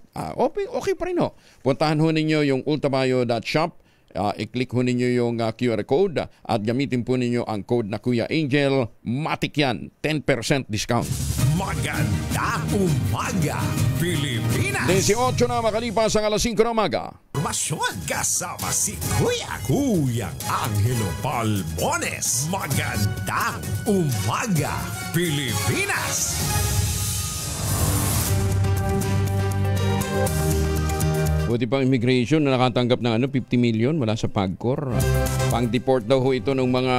okay pa rin ho. Puntahan ho ninyo yung ultabayo.shop. I-click ho ninyo yung QR code at gamitin po ninyo ang code na Kuya Angel. Matik yan, 10% discount. Maganda umaga, Pilipinas. 18 na makalipas ang alas 5 na umaga. Formasyon kasama si Kuyang Angelo Palmones. Maganda umaga, Pilipinas. Buti pang immigration na nakatanggap ng 50 million mula sa PAGCOR. Pang-deport daw ho ito ng mga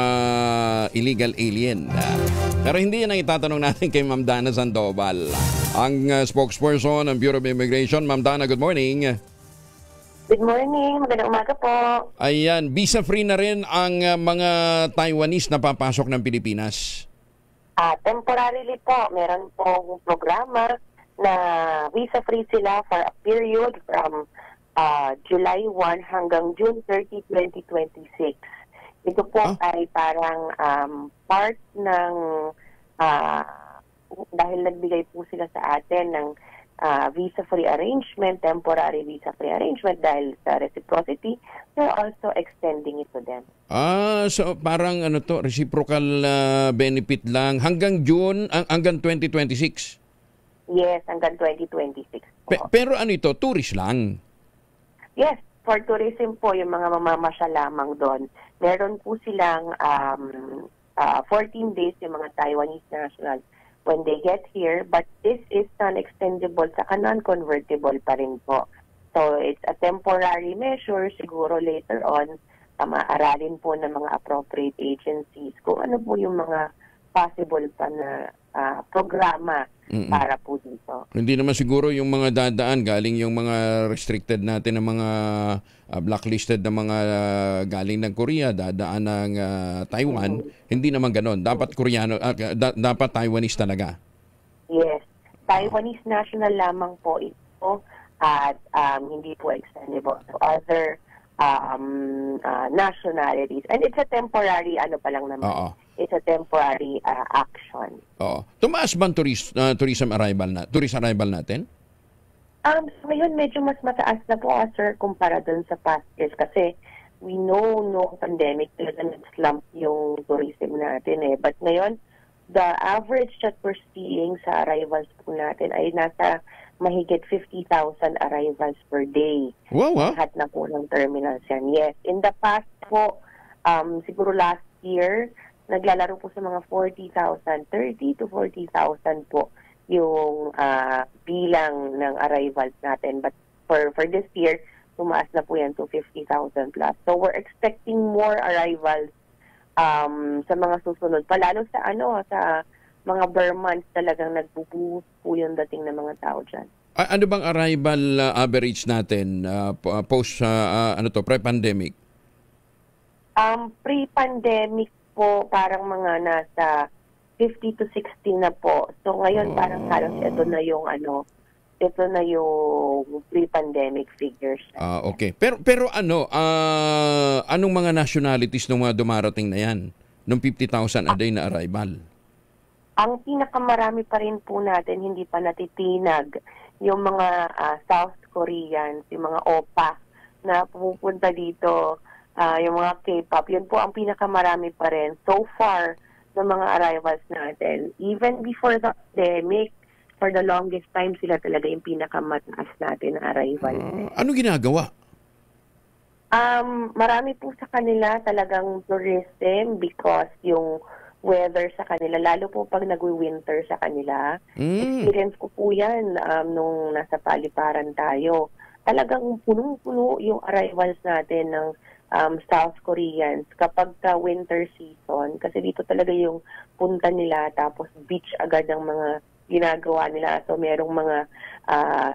illegal alien. Pero hindi yan ang itatanong natin kay Ma'am Dana Sandoval. Ang spokesperson ng Bureau of Immigration. Ma'am Dana, good morning. Good morning. Magandang umaga po. Ayan, visa-free na rin ang mga Taiwanese na papasok ng Pilipinas. Temporarily po, meron pong programa na visa-free sila for a period from July 1 hanggang June 30, 2026. Ito po ay parang part ng, dahil nagbigay po sila sa atin ng visa-free arrangement, temporary visa-free arrangement dahil sa reciprocity, we're also extending it to them. So parang reciprocal benefit lang hanggang June, hanggang 2026? Yes, hanggang 2026. Pero ano ito, tourist lang? Yes, for tourism po, yung mga mamamasyal lamang doon, meron po silang 14 days yung mga Taiwanese nationals when they get here, but this is non-extendable, saka non-convertible pa rin po. So it's a temporary measure, siguro later on, maaralin po ng mga appropriate agencies kung ano po yung mga possible pa na programa para po dito. Hindi naman siguro yung mga dadaan galing yung mga restricted natin ng mga blacklisted na mga galing ng Korea, dadaan ng Taiwan. Hindi naman ganon. Dapat Koreano, dapat Taiwanese talaga. Yes. Taiwanese national lamang po ito at hindi po extendable to other nationalities. And it's a temporary, pa lang naman. It's a temporary action. Tumaas ba ang tourism arrival natin? Ngayon, medyo mas mataas na po, sir, kumpara dun sa past years. Kasi we know no pandemic talaga nag-slump yung tourism natin But ngayon, the average that we're seeing sa arrivals po natin ay nasa mahigit 50,000 arrivals per day. Wow, Lahat na po ng terminals yan. Yes. In the past po, siguro last year, naglalaro po sa mga 40,000, 30 to 40,000 po yung bilang ng arrivals natin. But for this year, tumaas na po yan to 50,000 plus. So we're expecting more arrivals sa mga susunod. Palalo sa sa mga bare months talagang nagbubuhos po yung dating ng mga tao dyan. Ano bang arrival average natin post pre-pandemic? Pre-pandemic po parang mga nasa 50 to 60 na po. So ngayon parang halos ito na yung pre-pandemic figures. Okay. Pero anong mga nationalities ng mga dumarating na yan? Nung 50,000 a day na arrival? Ang pinakamarami pa rin po natin, hindi pa natitinag, yung mga South Koreans, yung mga OPA na pupunta dito, yung mga K-pop, yun po ang pinakamarami pa rin. So far, ng mga arrivals natin, even before the pandemic, for the longest time, sila talaga yung pinakamataas natin na arrival. Ano ginagawa? Marami po sa kanila talagang tourism because yung weather sa kanila, lalo po pag nag-winter sa kanila. Experience ko po yan nung nasa paliparan tayo. Talagang punong-puno yung arrivals natin ng South Koreans kapag winter season. Kasi dito talaga yung punta nila, tapos beach agad ang mga ginagawa nila. So merong mga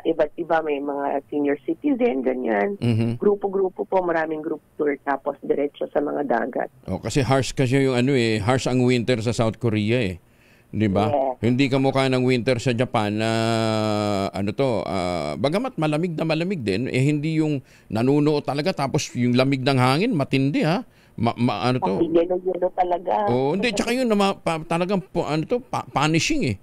iba't iba, may mga senior citizen, ganyan. Grupo-grupo po, maraming group tour, tapos diretso sa mga dagat. Kasi harsh yung harsh ang winter sa South Korea 'Di ba? Yeah. Hindi kamukha ng winter sa Japan na bagamat malamig na malamig din, hindi yung nanuno talaga tapos yung lamig ng hangin matindi Yelo talaga. Hindi, tsaka yun talagang punishing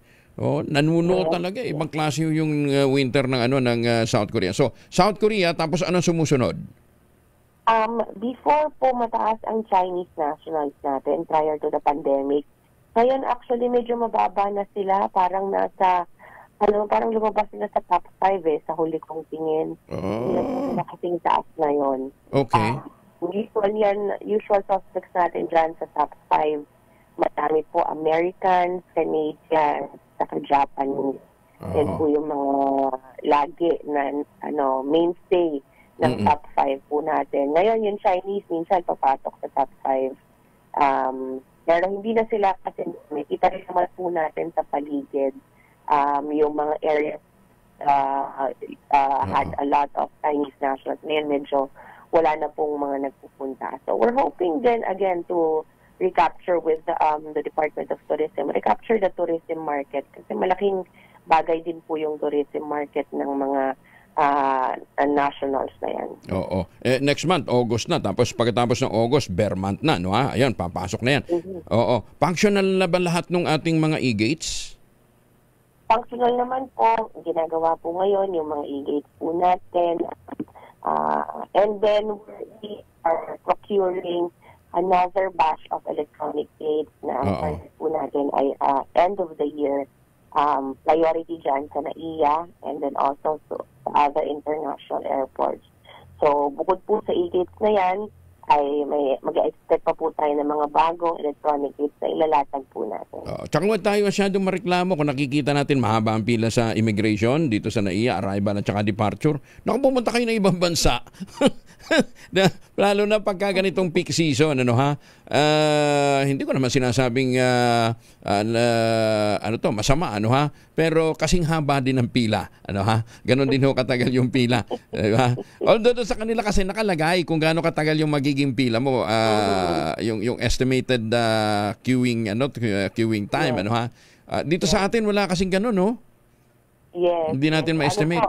nanuno talaga. Ibang klase yung winter ng South Korea. So, South Korea, tapos anong sumusunod? Before po mataas ang Chinese nationals natin prior to the pandemic. Ngayon actually medyo mababa na sila, parang parang lumabas sila sa top 5 sa huli kong tingin. Sila kasing taas na yun. Okay. Usual suspects natin dyan sa top 5. Marami po Americans, Canadians, saka Japanese. Yan po yung mga lagi na mainstay ng top 5 po natin. Ngayon yung Chinese minsan papasok sa top 5. Pero hindi na sila kasi kita rin naman po natin sa paligid. Yung mga areas had a lot of Chinese nationals. Ngayon medyo wala na pong mga nagpupunta. So we're hoping then again to recapture with the Department of Tourism, recapture the tourism market. Kasi malaking bagay din po yung tourism market ng mga nationals na yan. Oo. Next month, August na. Tapos pagkatapos ng August, bear month na. Ayan, papasok na yan. Oo. Functional na ba lahat ng ating mga e-gates? Functional naman po. Ginagawa po ngayon yung mga e-gates po natin. And then we are procuring another batch of electronic gates na ang po natin ay end of the year. Priority dyan sa NAIA and then also to other international airports. So, bukod po sa e-gates na yan, ay mag-expect pa po tayo ng mga bagong electronic gates na ilalatag po natin. Tsaka huwag tayo masyadong mareklamo kung nakikita natin mahaba ang pila sa immigration dito sa NAIA, arrival at saka departure. Naku, pumunta kayo ng ibang bansa. Lalo na pagka ganitong peak season, hindi ko naman sinasabing masama, pero kasing haba din ng pila, ganon din ho katagal yung pila, diba? Although sa kanila kasi nakalagay kung gaano katagal yung magiging pila mo, yung estimated queuing time, dito sa atin wala kasing ganon, no? Yes. Hindi natin ma-estimate.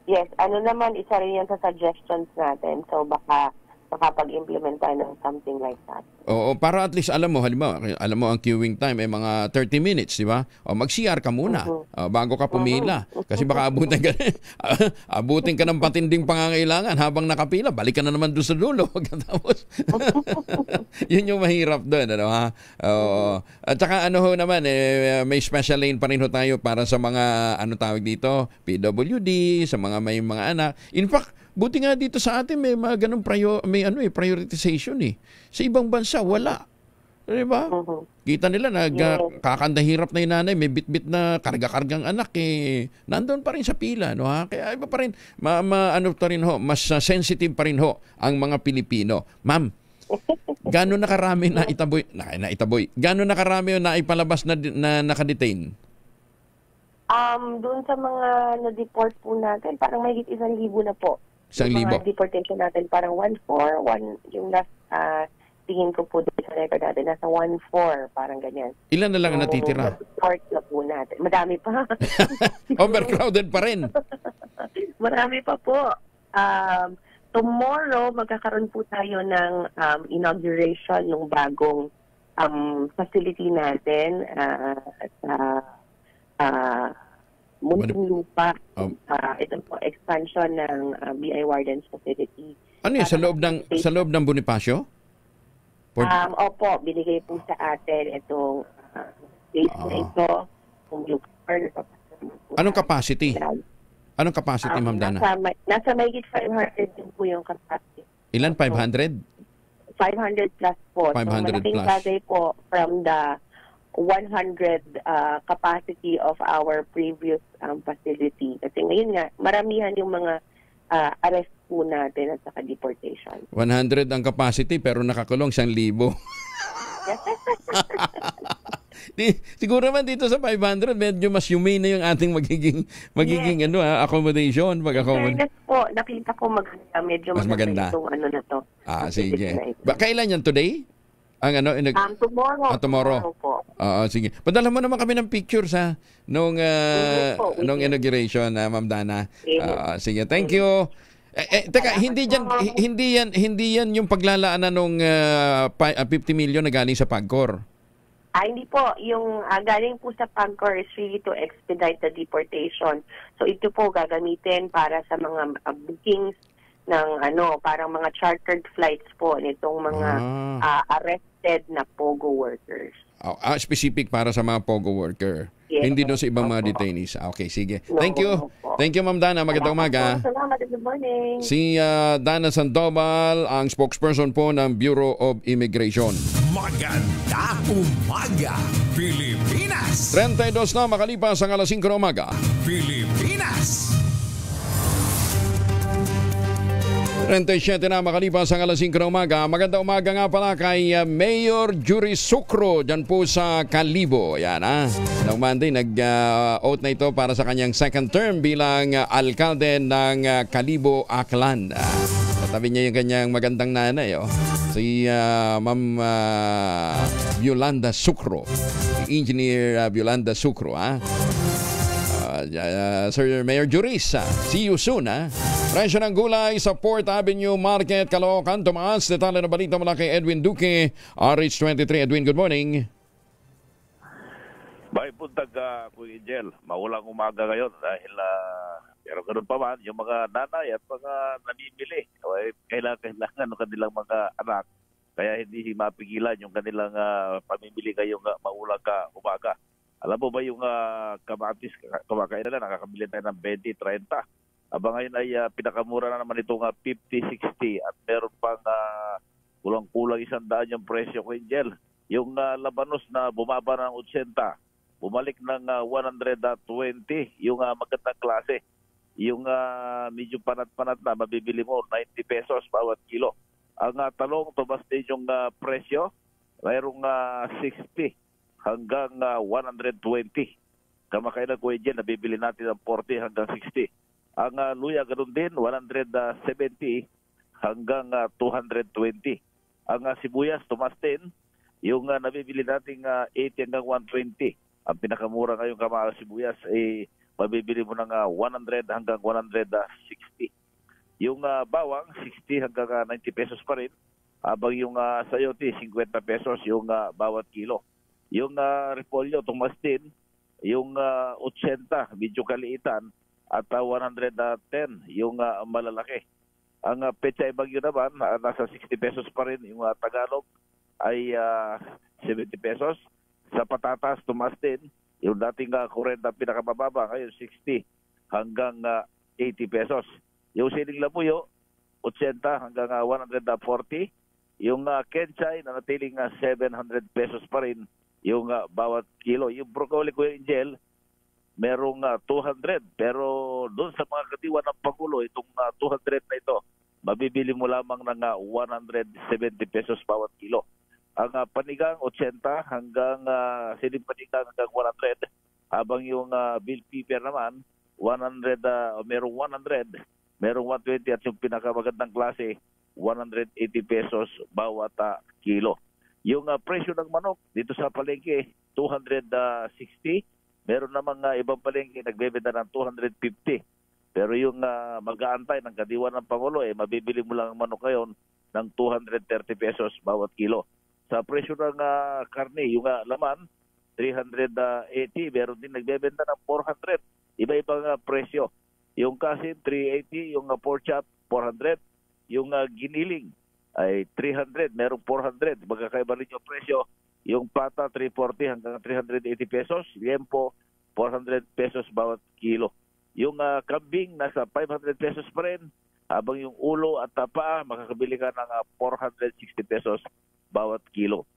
Yes, naman, isa rin yan sa suggestions natin. So, baka pag-implement tayo ng something like that. Oo, para at least alam mo ang queuing time ay mga 30 minutes, di ba? O mag-CR ka muna bago ka pumila. Kasi baka abutin ka ng patinding pangangailangan habang nakapila, balik ka na naman doon sa dulo. Tapos, yun yung mahirap doon, At saka naman, may special lane pa rin tayo para sa mga, tawag dito, PWD, sa mga may mga anak. In fact, buti nga dito sa atin may mga ganung prioritization eh. Sa ibang bansa wala. 'Di ba? Kita nila kakandahirap na 'yung nanay, may bitbit na karga-kargang anak nandoon pa rin sa pila, Kaya iba pa rin mas sensitive pa rin ang mga Pilipino. Ma'am, gaano na karami na itaboy? Gaano na karami na ipalabas na nakadetain? Doon sa mga na-deport po natin, parang may 1,000 na po. 1,000? Mga deportation natin, parang 1,400, yung last tingin ko po dito sa record natin, nasa 1,400, parang ganyan. Ilan na lang ang natitira? Na-deport na po natin. Madami pa. Overcrowded pa rin. Marami pa po. Tomorrow, magkakaroon po tayo ng inauguration ng bagong facility natin sa Muntinlupa. Ito po, expansion ng BI Wardens Facility. Ano yun? Sa loob ng Bonifacio? Opo, binigay po sa atin itong space na ito. Anong capacity? Anong capacity, Ma'am Dana? Nasa mahigit 500 din po yung capacity. Ilan? 500? 500 plus po. 500 malaking plus. bagay po from the 100 capacity of our previous facility. Kasi ngayon nga, maramihan yung mga arrest po natin at saka deportation. 100 ang capacity pero nakakulong 1,000. Siguro naman dito sa 500 medyo mas humane na yung ating magiging accommodation. Fairness po, nakita ko medyo mas maganda itong na to. Sige. Kailan yan? Today? Tomorrow. Tomorrow. Po. Sige. Padala mo naman kami ng pictures nung inauguration, Ma'am Dana. Sige, thank you. Teka, hindi yan yung paglalaanan ng 50 million na galing sa PAGCOR. Hindi po. Yung galing po sa PAGCOR is really to expedite the deportation. So ito po gagamitin para sa mga bookings ng parang mga chartered flights po nitong mga arrested na POGO workers. Specific para sa mga POGO worker. Yes. Hindi doon sa ibang mga detainees. Okay, sige. Thank you. Thank you, Ma'am Dana. Magandang umaga. Salamat. Good morning. Si Dana Sandoval, ang spokesperson po ng Bureau of Immigration. Magandang umaga, Pilipinas! 32 na makalipas ang alas 5 ng umaga. Pilipinas! 37 na makalipas ang alas 5 ng umaga. Magandang umaga nga pala kay Mayor Jury Sucro dyan po sa Kalibo. Yan Noong Monday, nag-oath na ito para sa kanyang second term bilang alkalde ng Kalibo, Aklan. Katabi niya yung kanyang magandang nanay. Si Ma'am Yolanda Sucro. Engineer Yolanda Sucro. Sir Mayor Juris, see you soon. Presyo ng gulay sa Port Avenue Market, Caloocan, tumaas. Detalye na balita mula kay Edwin Duque, RH23. Edwin, good morning. Bay puntag Kuya Angel, maulang umaga ngayon dahil pero ganoon pa man, yung mga nanay at mga namimili, kailangan ng kanilang mga anak. Kaya hindi mapigilan yung kanilang pamimili ngayong maulang umaga. Alam mo ba yung kamatis, kumakailan na nakakabili tayo ng 20, 30. Aba ngayon ay pinakamura na naman itong 50-60 at meron pang kulang-kulang 100 yung presyo ko, Angel. Yung labanos na bumaba ng 80, bumalik ng 120 yung magandang klase. Yung medyo panat-panat na, mabibili mo 90 pesos bawat kilo. Ang talong, tumas din yung presyo, mayroong 60 hanggang 120. Kamakailan ko, Angel, nabibili natin ng 40 hanggang 60. Ang luya, ganun din, 170 hanggang 220. Ang sibuyas, tumas din, yung nabibili nating 80 hanggang 120. Ang pinakamura ngayong kamahal sibuyas ay mabibili mo ng 100 hanggang 160. Yung bawang, 60 hanggang 90 pesos pa rin. Habang yung sayote, 50 pesos yung bawat kilo. Yung repolyo, tumas din, yung 80, medyo kaliitan, at 110 yung malalaki. Ang pechay bagyo naman, nasa 60 pesos pa rin. Yung Tagalog ay 70 pesos. Sa patatas, tumas din. Yung dating 40 pinakamababa, ngayon 60 hanggang 80 pesos. Yung siling labuyo, 80 hanggang 140. Yung kenchay, nanatiling 700 pesos pa rin yung bawat kilo. Yung broccoli ko, Angel, merong 200. Pero doon sa mga kadiwa ng Pangulo, itong 200 na ito, mabibili mo lamang ng 170 pesos bawat kilo. Ang panigang, 80 hanggang siling panigang hanggang 100. Habang yung bell pepper naman, 100, merong 100, merong 120 at yung pinakamagandang klase, 180 pesos bawat kilo. Yung presyo ng manok dito sa palengke, 260. Meron namang ibang palengke nagbebenta ng 250. Pero yung mag-aantay ng kadiwa ng Pangulo, mabibili mo lang ang manok ngayon ng 230 pesos bawat kilo. Sa presyo ng karne, yung laman, 380. Meron din nagbebenta ng 400. Iba-ibang presyo. Yung kasin, 380. Yung pork chop, 400. Yung giniling ay 300. Merong 400. Magkakaiba rin yung presyo. Yung pata, 340 hanggang 380 pesos. Liempo, 400 pesos bawat kilo. Yung kambing, nasa 500 pesos pa rin. Habang yung ulo at paa, makakabili ka ng 460 pesos bawat kilo.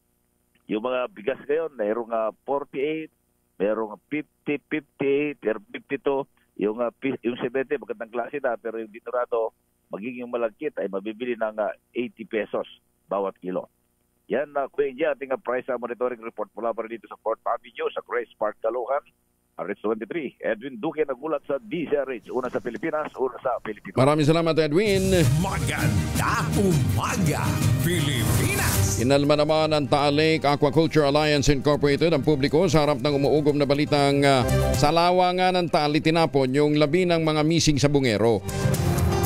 Yung mga bigas ngayon, mayroong 48, mayroong 50, 58, 52. Yung 70, magandang klase na. Pero yung dinorado, magiging malagkit ay mabibili ng 80 pesos bawat kilo. Yan, Kuya India, ating price monitoring report mula pa rin dito sa Fort Avenue, sa Grace Park, Caloocan. RH23, Edwin Duque nagulat sa DZRH. Una sa Pilipinas, una sa Pilipinas. Maraming salamat, Edwin. Maganda umaga, Pilipinas! Inalma naman ng Taal Lake Aquaculture Alliance Incorporated ang publiko sa harap ng umuugom na balitang sa lawa nga ng Taal itinapon yung labi ng mga missing sa bungero.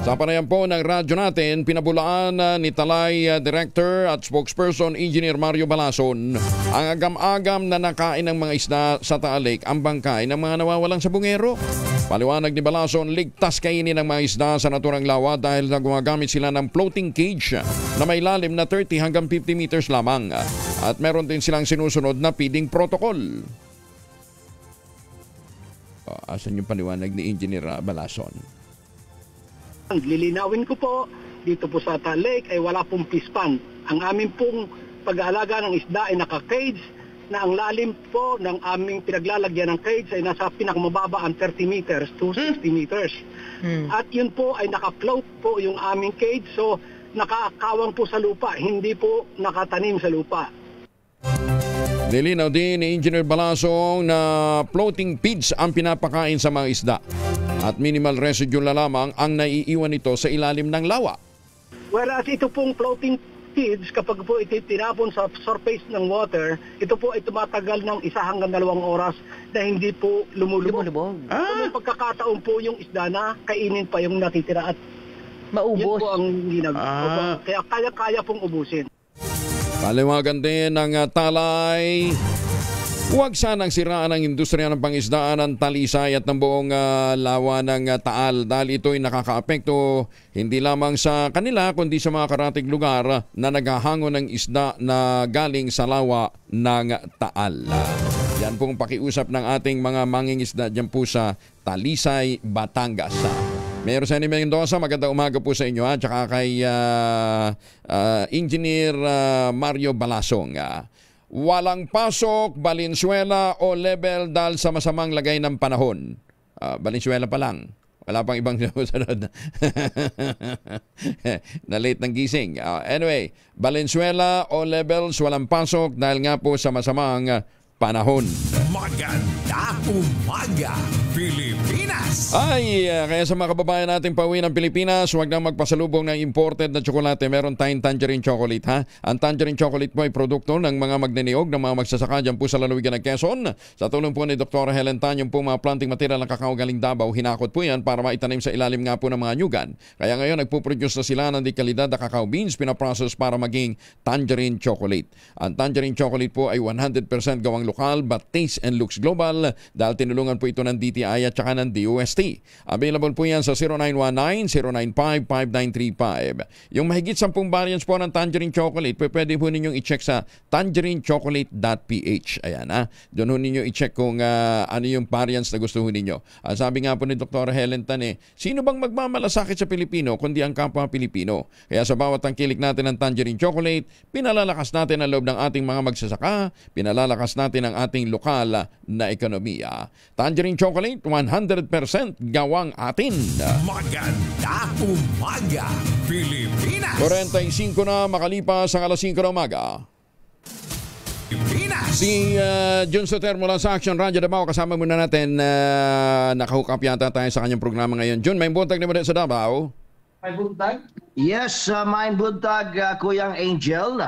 Sa panayam po ng radyo natin, pinabulaan ni Talay Director at Spokesperson Engineer Mario Balason ang agam-agam na nakain ng mga isda sa Taal Lake ang bangkay ng mga nawawalang sa bungero. Paliwanag ni Balason, ligtas kainin ng mga isda sa naturang lawa dahil gumagamit sila ng floating cage na may lalim na 30 hanggang 50 meters lamang. At meron din silang sinusunod na feeding protocol. Asan yung paliwanag ni Engineer Balason? Lilinawin ko po, dito po sa Taal Lake ay wala pong pispan. Ang aming pong pag-aalaga ng isda ay naka-cage na ang lalim po ng aming pinaglalagyan ng cage ay nasa pinakamababa ang 30 meters to 60 meters. At yun po ay naka-float po yung aming cage, so nakakawang po sa lupa, hindi po nakatanim sa lupa. Nilinaw din ni Engineer Balasong na floating feeds ang pinapakain sa mga isda at minimal residue na lamang ang naiiwan nito sa ilalim ng lawa. Whereas ito pong floating feeds, kapag po ito tinapon sa surface ng water, ito po ay tumatagal ng 1 hanggang 2 oras na hindi po lumulubog. May pagkakataon po yung isda na kainin pa yung natitira at maubos. Yun po ang ginagawa. Kaya kaya pong ubusin. Paliwagan din ng Talay, huwag sanang siraan ang industriya ng pangisdaan ng Talisay at ng buong lawa ng Taal dahil ito'y nakakaapekto hindi lamang sa kanila kundi sa mga karatig lugar na naghahango ng isda na galing sa lawa ng Taal. Yan pong pakiusap ng ating mga mangingisda dyan po sa Talisay, Batangas. Mayor Senny Mendoza, magandang umaga po sa inyo at saka kay Engineer Mario Balasong. Walang pasok, Valenzuela o level dahil sa masamang lagay ng panahon. Valenzuela pa lang. Wala pang ibang sunod. Na late ng gising. Anyway, Valenzuela o levels, walang pasok dahil nga po sa masamang panahon. Maganda umaga, Pilipinas! Kaya sa mga kababayan nating pauwi ng Pilipinas, huwag nang magpasalubong ng imported na tsokolate. Meron tayong tangerine chocolate, ha? Ang tangerine chocolate po ay produkto ng mga magnaniyog ng mga magsasaka dyan po sa lalawigan ng Quezon. Sa tulong po ni Dr. Helen Tan, yung po mga planting material ng kakao galing Davao, hinakot po yan para maitanim sa ilalim nga po ng mga nyugan. Kaya ngayon, nagpuproduce na sila ng dekalidad na kakao beans, pinaprocess para maging tangerine chocolate. Ang tangerine chocolate po ay 100% gawang lokal but taste and looks global dahil tinulungan po ito ng DTI at saka ng DOST. Available po yan sa 0919-095-5935. Yung mahigit 10 variants po ng tangerine chocolate, pwede po ninyong i-check sa tangerinechocolate.ph. Ayan, ha? Doon po ninyo i-check kung ano yung variants na gusto po ninyo. Sabi nga po ni Dr. Helen Tan, sino bang magmamalasakit sa Pilipino kundi ang kapwa Pilipino? Kaya sa bawat tangkilik natin ng tangerine chocolate, pinalalakas natin ang loob ng ating mga magsasaka, pinalalakas natin ang ating lokal na ekonomiya. Tangerine chocolate, 100% gawang atin. Maganda umaga, Pilipinas! 45 na makalipas ang alas 5 na umaga. Pilipinas! Si Jun Soter mula sa Action Radio Davao, kasama muna natin. Nakahook up yata tayo sa kanyang programa ngayon. Jun, may buntag naman din sa Davao. May buntag? Yes, may buntag, Kuyang Angel.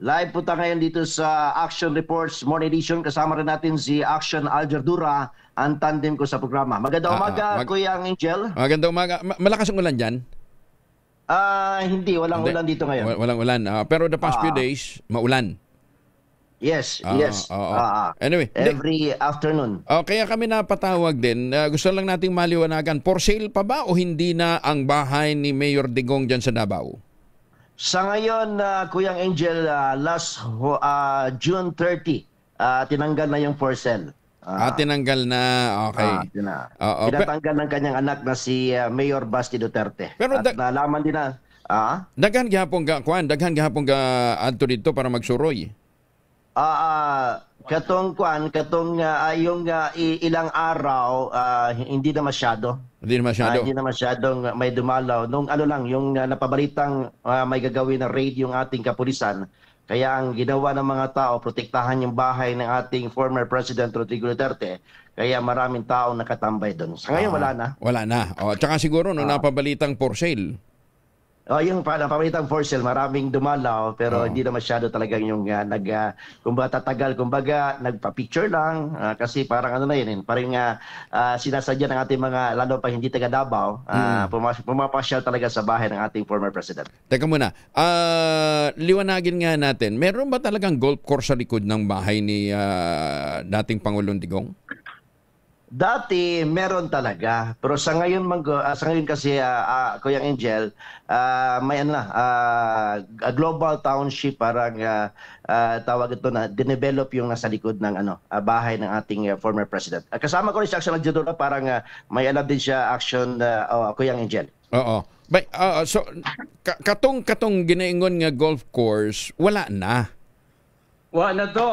Live po tayo ngayon dito sa Action Reports Morning Edition. Kasama rin natin si Action Aljardura, ang tandem ko sa programa. Magandang umaga, Kuya Angel. Magandang umaga. Malakas ang ulan dyan? Hindi. Walang ulan dito ngayon. Walang ulan. Pero the past few days, maulan. Yes. Anyway, every afternoon. Kaya kami napatawag din. Gusto lang nating maliwanagan. For sale pa ba o hindi na ang bahay ni Mayor Digong dyan sa Davao? Sa ngayon, Kuyang Angel, last June 30, tinanggal na yung for sale. Tinanggal na, okay. Tinatanggal ng kanyang anak na si Mayor Basti Duterte. Pero at nalaman din na... Daghan gihapon ga adto dito para magsuroy. Katong yung ilang araw, hindi na masyado. Hindi na masyadong may dumalaw. Nung yung napabalitang may gagawin na raid yung ating kapulisan. Kaya ang ginawa ng mga tao, protektahan yung bahay ng ating former President Rodrigo Duterte. Kaya maraming tao nakatambay doon. Sa ngayon, wala na. Wala na. Tsaka siguro nung napabalitang for sale. Yung napabalitang for sale, maraming dumalaw, pero hindi na masyado talagang yung tatagal, nagpa-picture lang, kasi parang parang sinasadya ng ating mga, lalo pa hindi taga Davao, pumapasyal talaga sa bahay ng ating former president. Teka muna, liwanagin nga natin, meron ba talagang golf course sa likod ng bahay ni dating Pangulong Digong? Dati meron talaga, pero sa ngayon kasi Kuya Angel, may a global township, parang tawag ito na dinevelop yung nasa likod ng bahay ng ating former president. Kasama ko rin si Action Aljadura, parang may alam din siya Action Kuya Angel. Oo. So katong ginaingon nga golf course, wala na. Wala na to.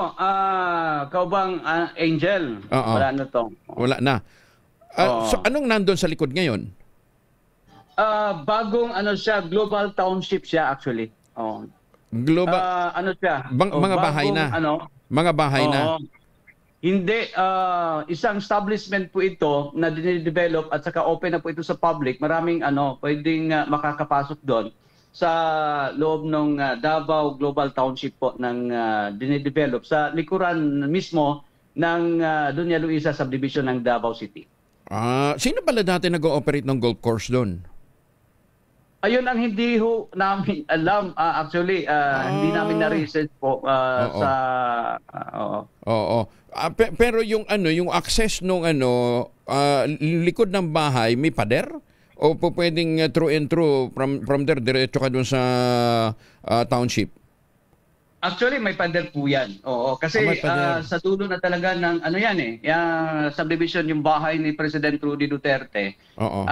Kaubang Angel. Wala na to. Wala na. So anong nandun sa likod ngayon? Bagong siya, global township siya actually. Global siya? Mga bahay na. Mga bahay na. Hindi, isang establishment po ito na dinidevelop at saka open na po ito sa public. Maraming pwedeng makakapasok doon sa loob ng Davao Global Township po ng dinidevelop sa likuran mismo ng Doña Luisa Subdivision ng Davao City. Sino pala dati nag-ooperate ng golf course doon? Ayun ang hindi namin alam. Actually, hindi namin na-research po pero yung yung access nung likod ng bahay, may pader? O po pwedeng through and through from there diretso ka doon sa township? Actually, may pader po yan. Oo, kasi sa dulo na talaga ng ano yan subdivision yung bahay ni President Rudy Duterte. Oo.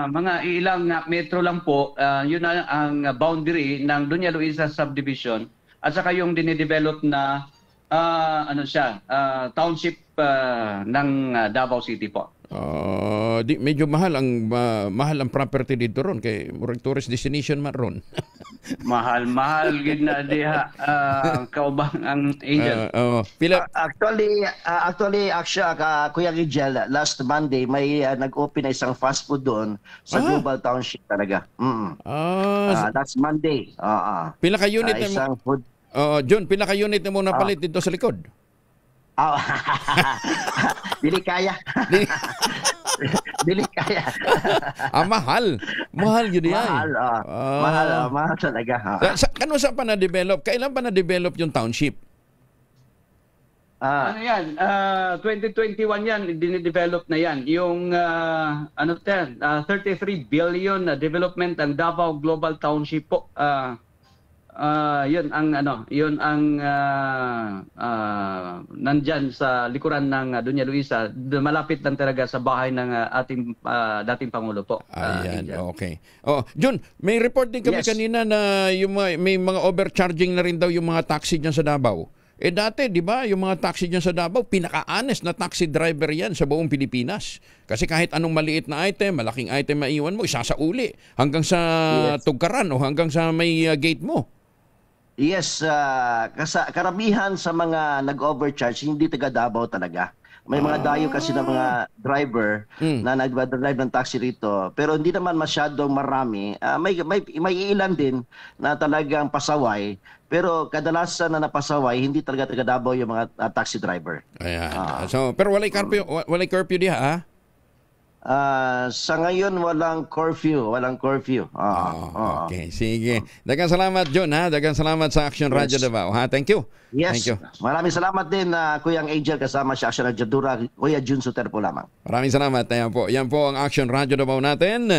Mga ilang metro lang po, yun na ang boundary ng Doña Luisa subdivision at saka yung dinidevelop na township ng Davao City po. Medyo mahal ang property dito ron kay murag tourist destination man ron. mahal gid na diha kaubang ang Angel. Actually Kuya Angel, last Monday may nag-open na isang fast food doon sa Global Township talaga. That's Monday. Pila ka unit mo? John, pila ka unit mo napalit dito sa likod? Dili kaya. Dili kaya. Mahal. Mahal yun yan. Mahal talaga. Kano sa pa na-develop? Kailan pa na-develop yung township? Ano yan? 2021 yan, dinidevelop na yan. Yung 33 billion na development ng Davao Global Township po. Yun ang nandyan sa likuran ng Doña Luisa, malapit lang talaga sa bahay ng ating dating Pangulo po. Ayan, okay. John, may report din kami kanina na yung may mga overcharging na rin daw yung mga taxi dyan sa Davao. Dati, di ba, yung mga taxi dyan sa Davao, pinaka-honest na taxi driver yan sa buong Pilipinas. Kasi kahit anong maliit na item, malaking item maiwan mo, isasauli hanggang sa tugkaran o hanggang sa may gate mo. Yes, karamihan sa mga nag-overcharge, hindi taga Davao talaga. May mga dayo kasi ng mga driver na nag-drive ng taxi rito. Pero hindi naman masyadong marami. May ilan din na talagang pasaway. Pero kadalasan na napasaway, hindi talaga taga Davao yung mga taxi driver. Ayan. Pero walay curfew diha, ha? Sa ngayon walang curfew. Okay, sige. Daghang salamat, John, ha? Daghang salamat sa Action Radio Davao, ha? Thank you. Yes. Thank you. Maraming salamat din Kuya Angel kasama sa Action Radio Dura, Kuya Jun Soter po lamang. Maraming salamat. Yan po ang Action Radio Davao natin.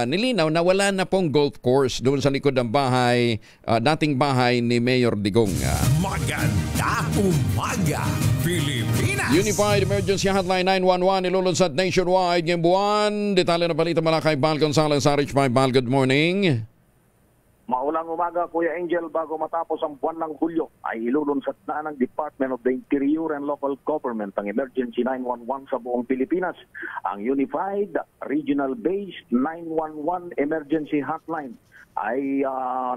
Nilinaw na wala na pong golf course doon sa likod ng bahay, dating bahay ni Mayor Digong. Maganda umaga, Pilipinas! Unified Emergency Hotline 911 nilulunsad nationwide ngayong buwan. Detalye na balita mula kay Val Gonzalez sa Rich Val. Good morning. Maulang umaga, Kuya Angel, bago matapos ang buwan ng Hulyo ay ilulunsad na ng Department of the Interior and Local Government ang Emergency 911 sa buong Pilipinas. Ang Unified Regional-Based 911 Emergency Hotline ay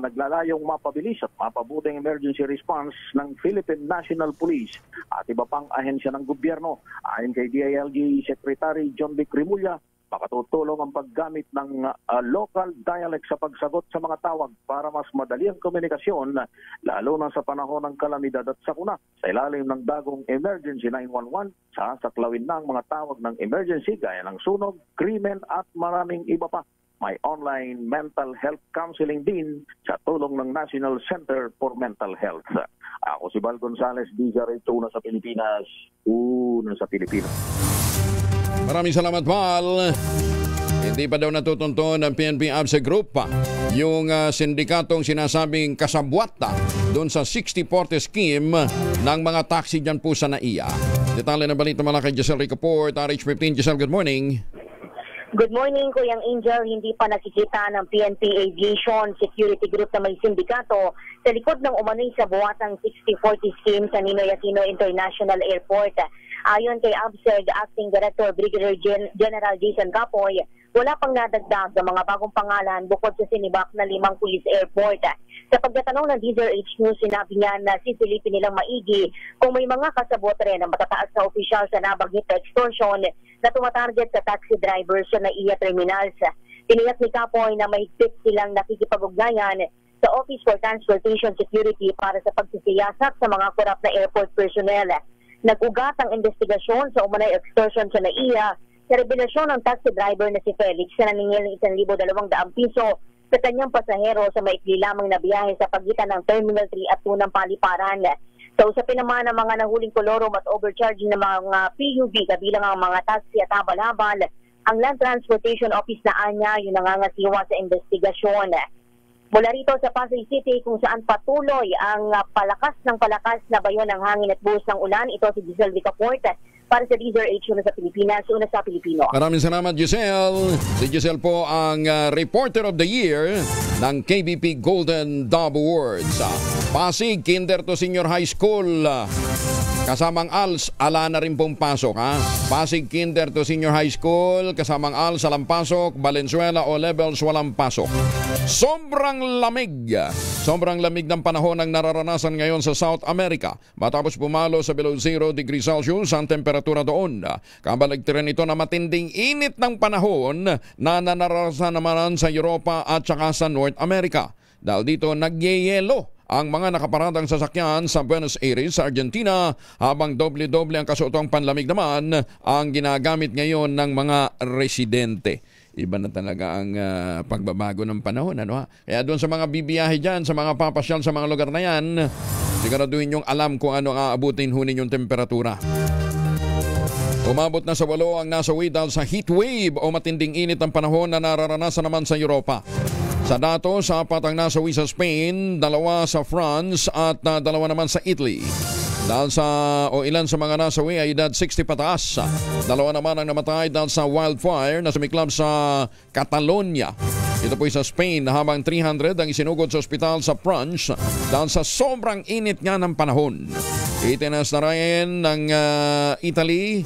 naglalayong mapabilis at mapabuting emergency response ng Philippine National Police at iba pang ahensya ng gobyerno. Ayon kay DILG Secretary John Vic Rimulya, makatutulong ang paggamit ng local dialect sa pagsagot sa mga tawag para mas madali ang komunikasyon, lalo na sa panahon ng kalamidad at sakuna. Sa ilalim ng dagong Emergency 911, sasaklawin na ang mga tawag ng emergency gaya ng sunog, krimen at maraming iba pa. May online mental health counseling din sa tulong ng National Center for Mental Health. Ako si Val Gonzalez, DZRH, una sa Pilipinas, una sa Pilipinas. Maraming salamat, Val. Hindi pa daw natutunton ng PNP ABSE Group yung sindikatong sinasabing kasabwata doon sa 60-40 scheme ng mga taxi dyan po sa NAIA. Detalye ng balita mula kay Giselle Ricaport, RH15. Giselle, good morning. Good morning, Kuyang Angel. Hindi pa nakikita ng PNP Aviation Security Group na may sindikato sa likod ng umano'y sa buwatang 60-40 scheme sa Ninoy Aquino International Airport. Ayon kay ABSEG Acting Director Brigadier General Jason Capoy, wala pang nadagdag ng mga bagong pangalan bukod sa sinibak na 5 police airport. Sa pagtatanong ng DZRH News, sinabi niya na sisilipin nilang maigi kung may mga kasabot rin na matataas na opisyal sa nabanggit na extortion na tumatarget sa taxi drivers sa NAIA terminals. Tiniyak ni Capoy na mahigpit silang nakikipag-ugnayan sa Office for Transportation Security para sa pagsisiyasak sa mga korap na airport personnel. Nag-ugat ang investigasyon sa umanay extortion sa NAIA sa revelasyon ng taxi driver na si Felix na naningil ng 1,200 piso sa kanyang pasahero sa maikli lamang na biyahe sa pagitan ng Terminal 3 at 2 ng Paliparan. Sa usapin naman ng mga nahuling kolorom at overcharging ng mga PUV kabilang ang mga taxi at habal-habal, ang Land Transportation Office na anya yung nangangasiwa sa investigasyon. Mula rito sa Pasay City kung saan patuloy ang palakas na bayo ng hangin at buhos ng ulan, ito si Giselle Vicaport para sa DZRH una sa Pilipinas, una sa Pilipino. Maraming salamat, Giselle. Si Giselle po ang Reporter of the Year ng KBP Golden Dove Awards. Pasig Kinder to Senior High School. Kasamang ALS, ala na rin pong pasok. Pasig Kinder to Senior High School, kasamang ALS, walang pasok. Valenzuela O Levels, walang pasok. Sobrang lamig ng panahon ang nararanasan ngayon sa South America. Matapos pumalo sa below 0 degrees Celsius ang temperatura doon. Kabaligtaran ito na matinding init ng panahon na nararanasan naman sa Europa at saka sa North America. Dahil dito nagyeyelo ang mga nakaparadang sasakyan sa Buenos Aires, Argentina, habang doble-doble ang kasuotong panlamig naman ang ginagamit ngayon ng mga residente. Iba na talaga ang pagbabago ng panahon. Kaya doon sa mga bibiyahe dyan, sa mga papasyal sa mga lugar na yan, siguraduhin yung alam kung ano ang aabutin hunin yung temperatura. Umabot na sa 8 ang nasawi dahil sa heat wave o matinding init ng panahon na nararanasan naman sa Europa. Sa datos, 4 ang nasawi sa Spain, 2 sa France at 2 naman sa Italy. Dahil ilan sa mga nasawi ay edad 60 pataas. 2 naman ang namatay dahil sa wildfire na sumiklab sa Catalonia. Ito po sa Spain, habang 300 ang isinugod sa ospital sa France dahil sa sobrang init nga ng panahon. Itinas na rin ng Italy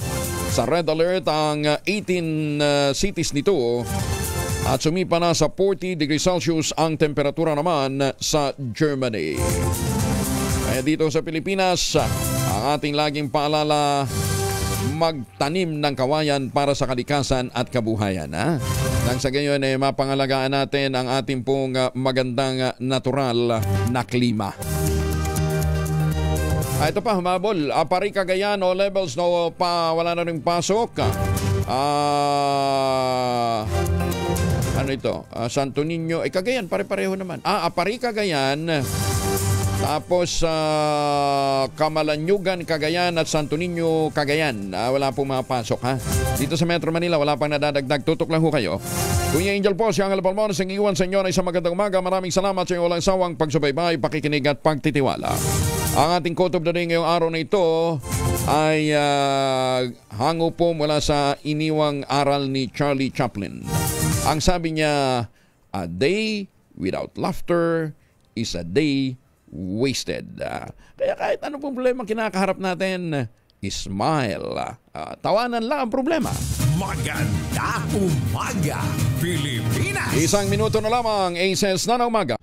sa red alert ang 18 cities nito. At sumipa na sa 40 degrees Celsius ang temperatura naman sa Germany. Kaya dito sa Pilipinas, ang ating laging paalala, magtanim ng kawayan para sa kalikasan at kabuhayan. Nang sa gayon ay mapangalagaan natin ang ating pong magandang natural na klima. Ito pa, humabol. Apari Cagayan, O Levels, no, wala na rin pasok. Ano ito? Santo Niño. Cagayan, pare-pareho naman. Apari Cagayan. Tapos Camalanyugan, Cagayan at Santo Niño, Cagayan. Wala pong mapasok, Dito sa Metro Manila, wala pang nadadagdag. Tutok lang ho kayo. Kuya Angel po, si Angel Palmon, sa iwan sa inyo na isang magandang umaga. Maraming salamat sa inyong walang sawang pagsubaybay, pakikinig at pagtitiwala. Ang ating quote of the day ngayong araw na ito ay hango po mula sa iniwang aral ni Charlie Chaplin. Ang sabi niya, a day without laughter is a day wasted. Kaya kahit anong problema kinakaharap natin, smile. Tawanan lang ang problema. Maganda umaga, Pilipinas! 1 minuto na lamang, 6 na ng umaga.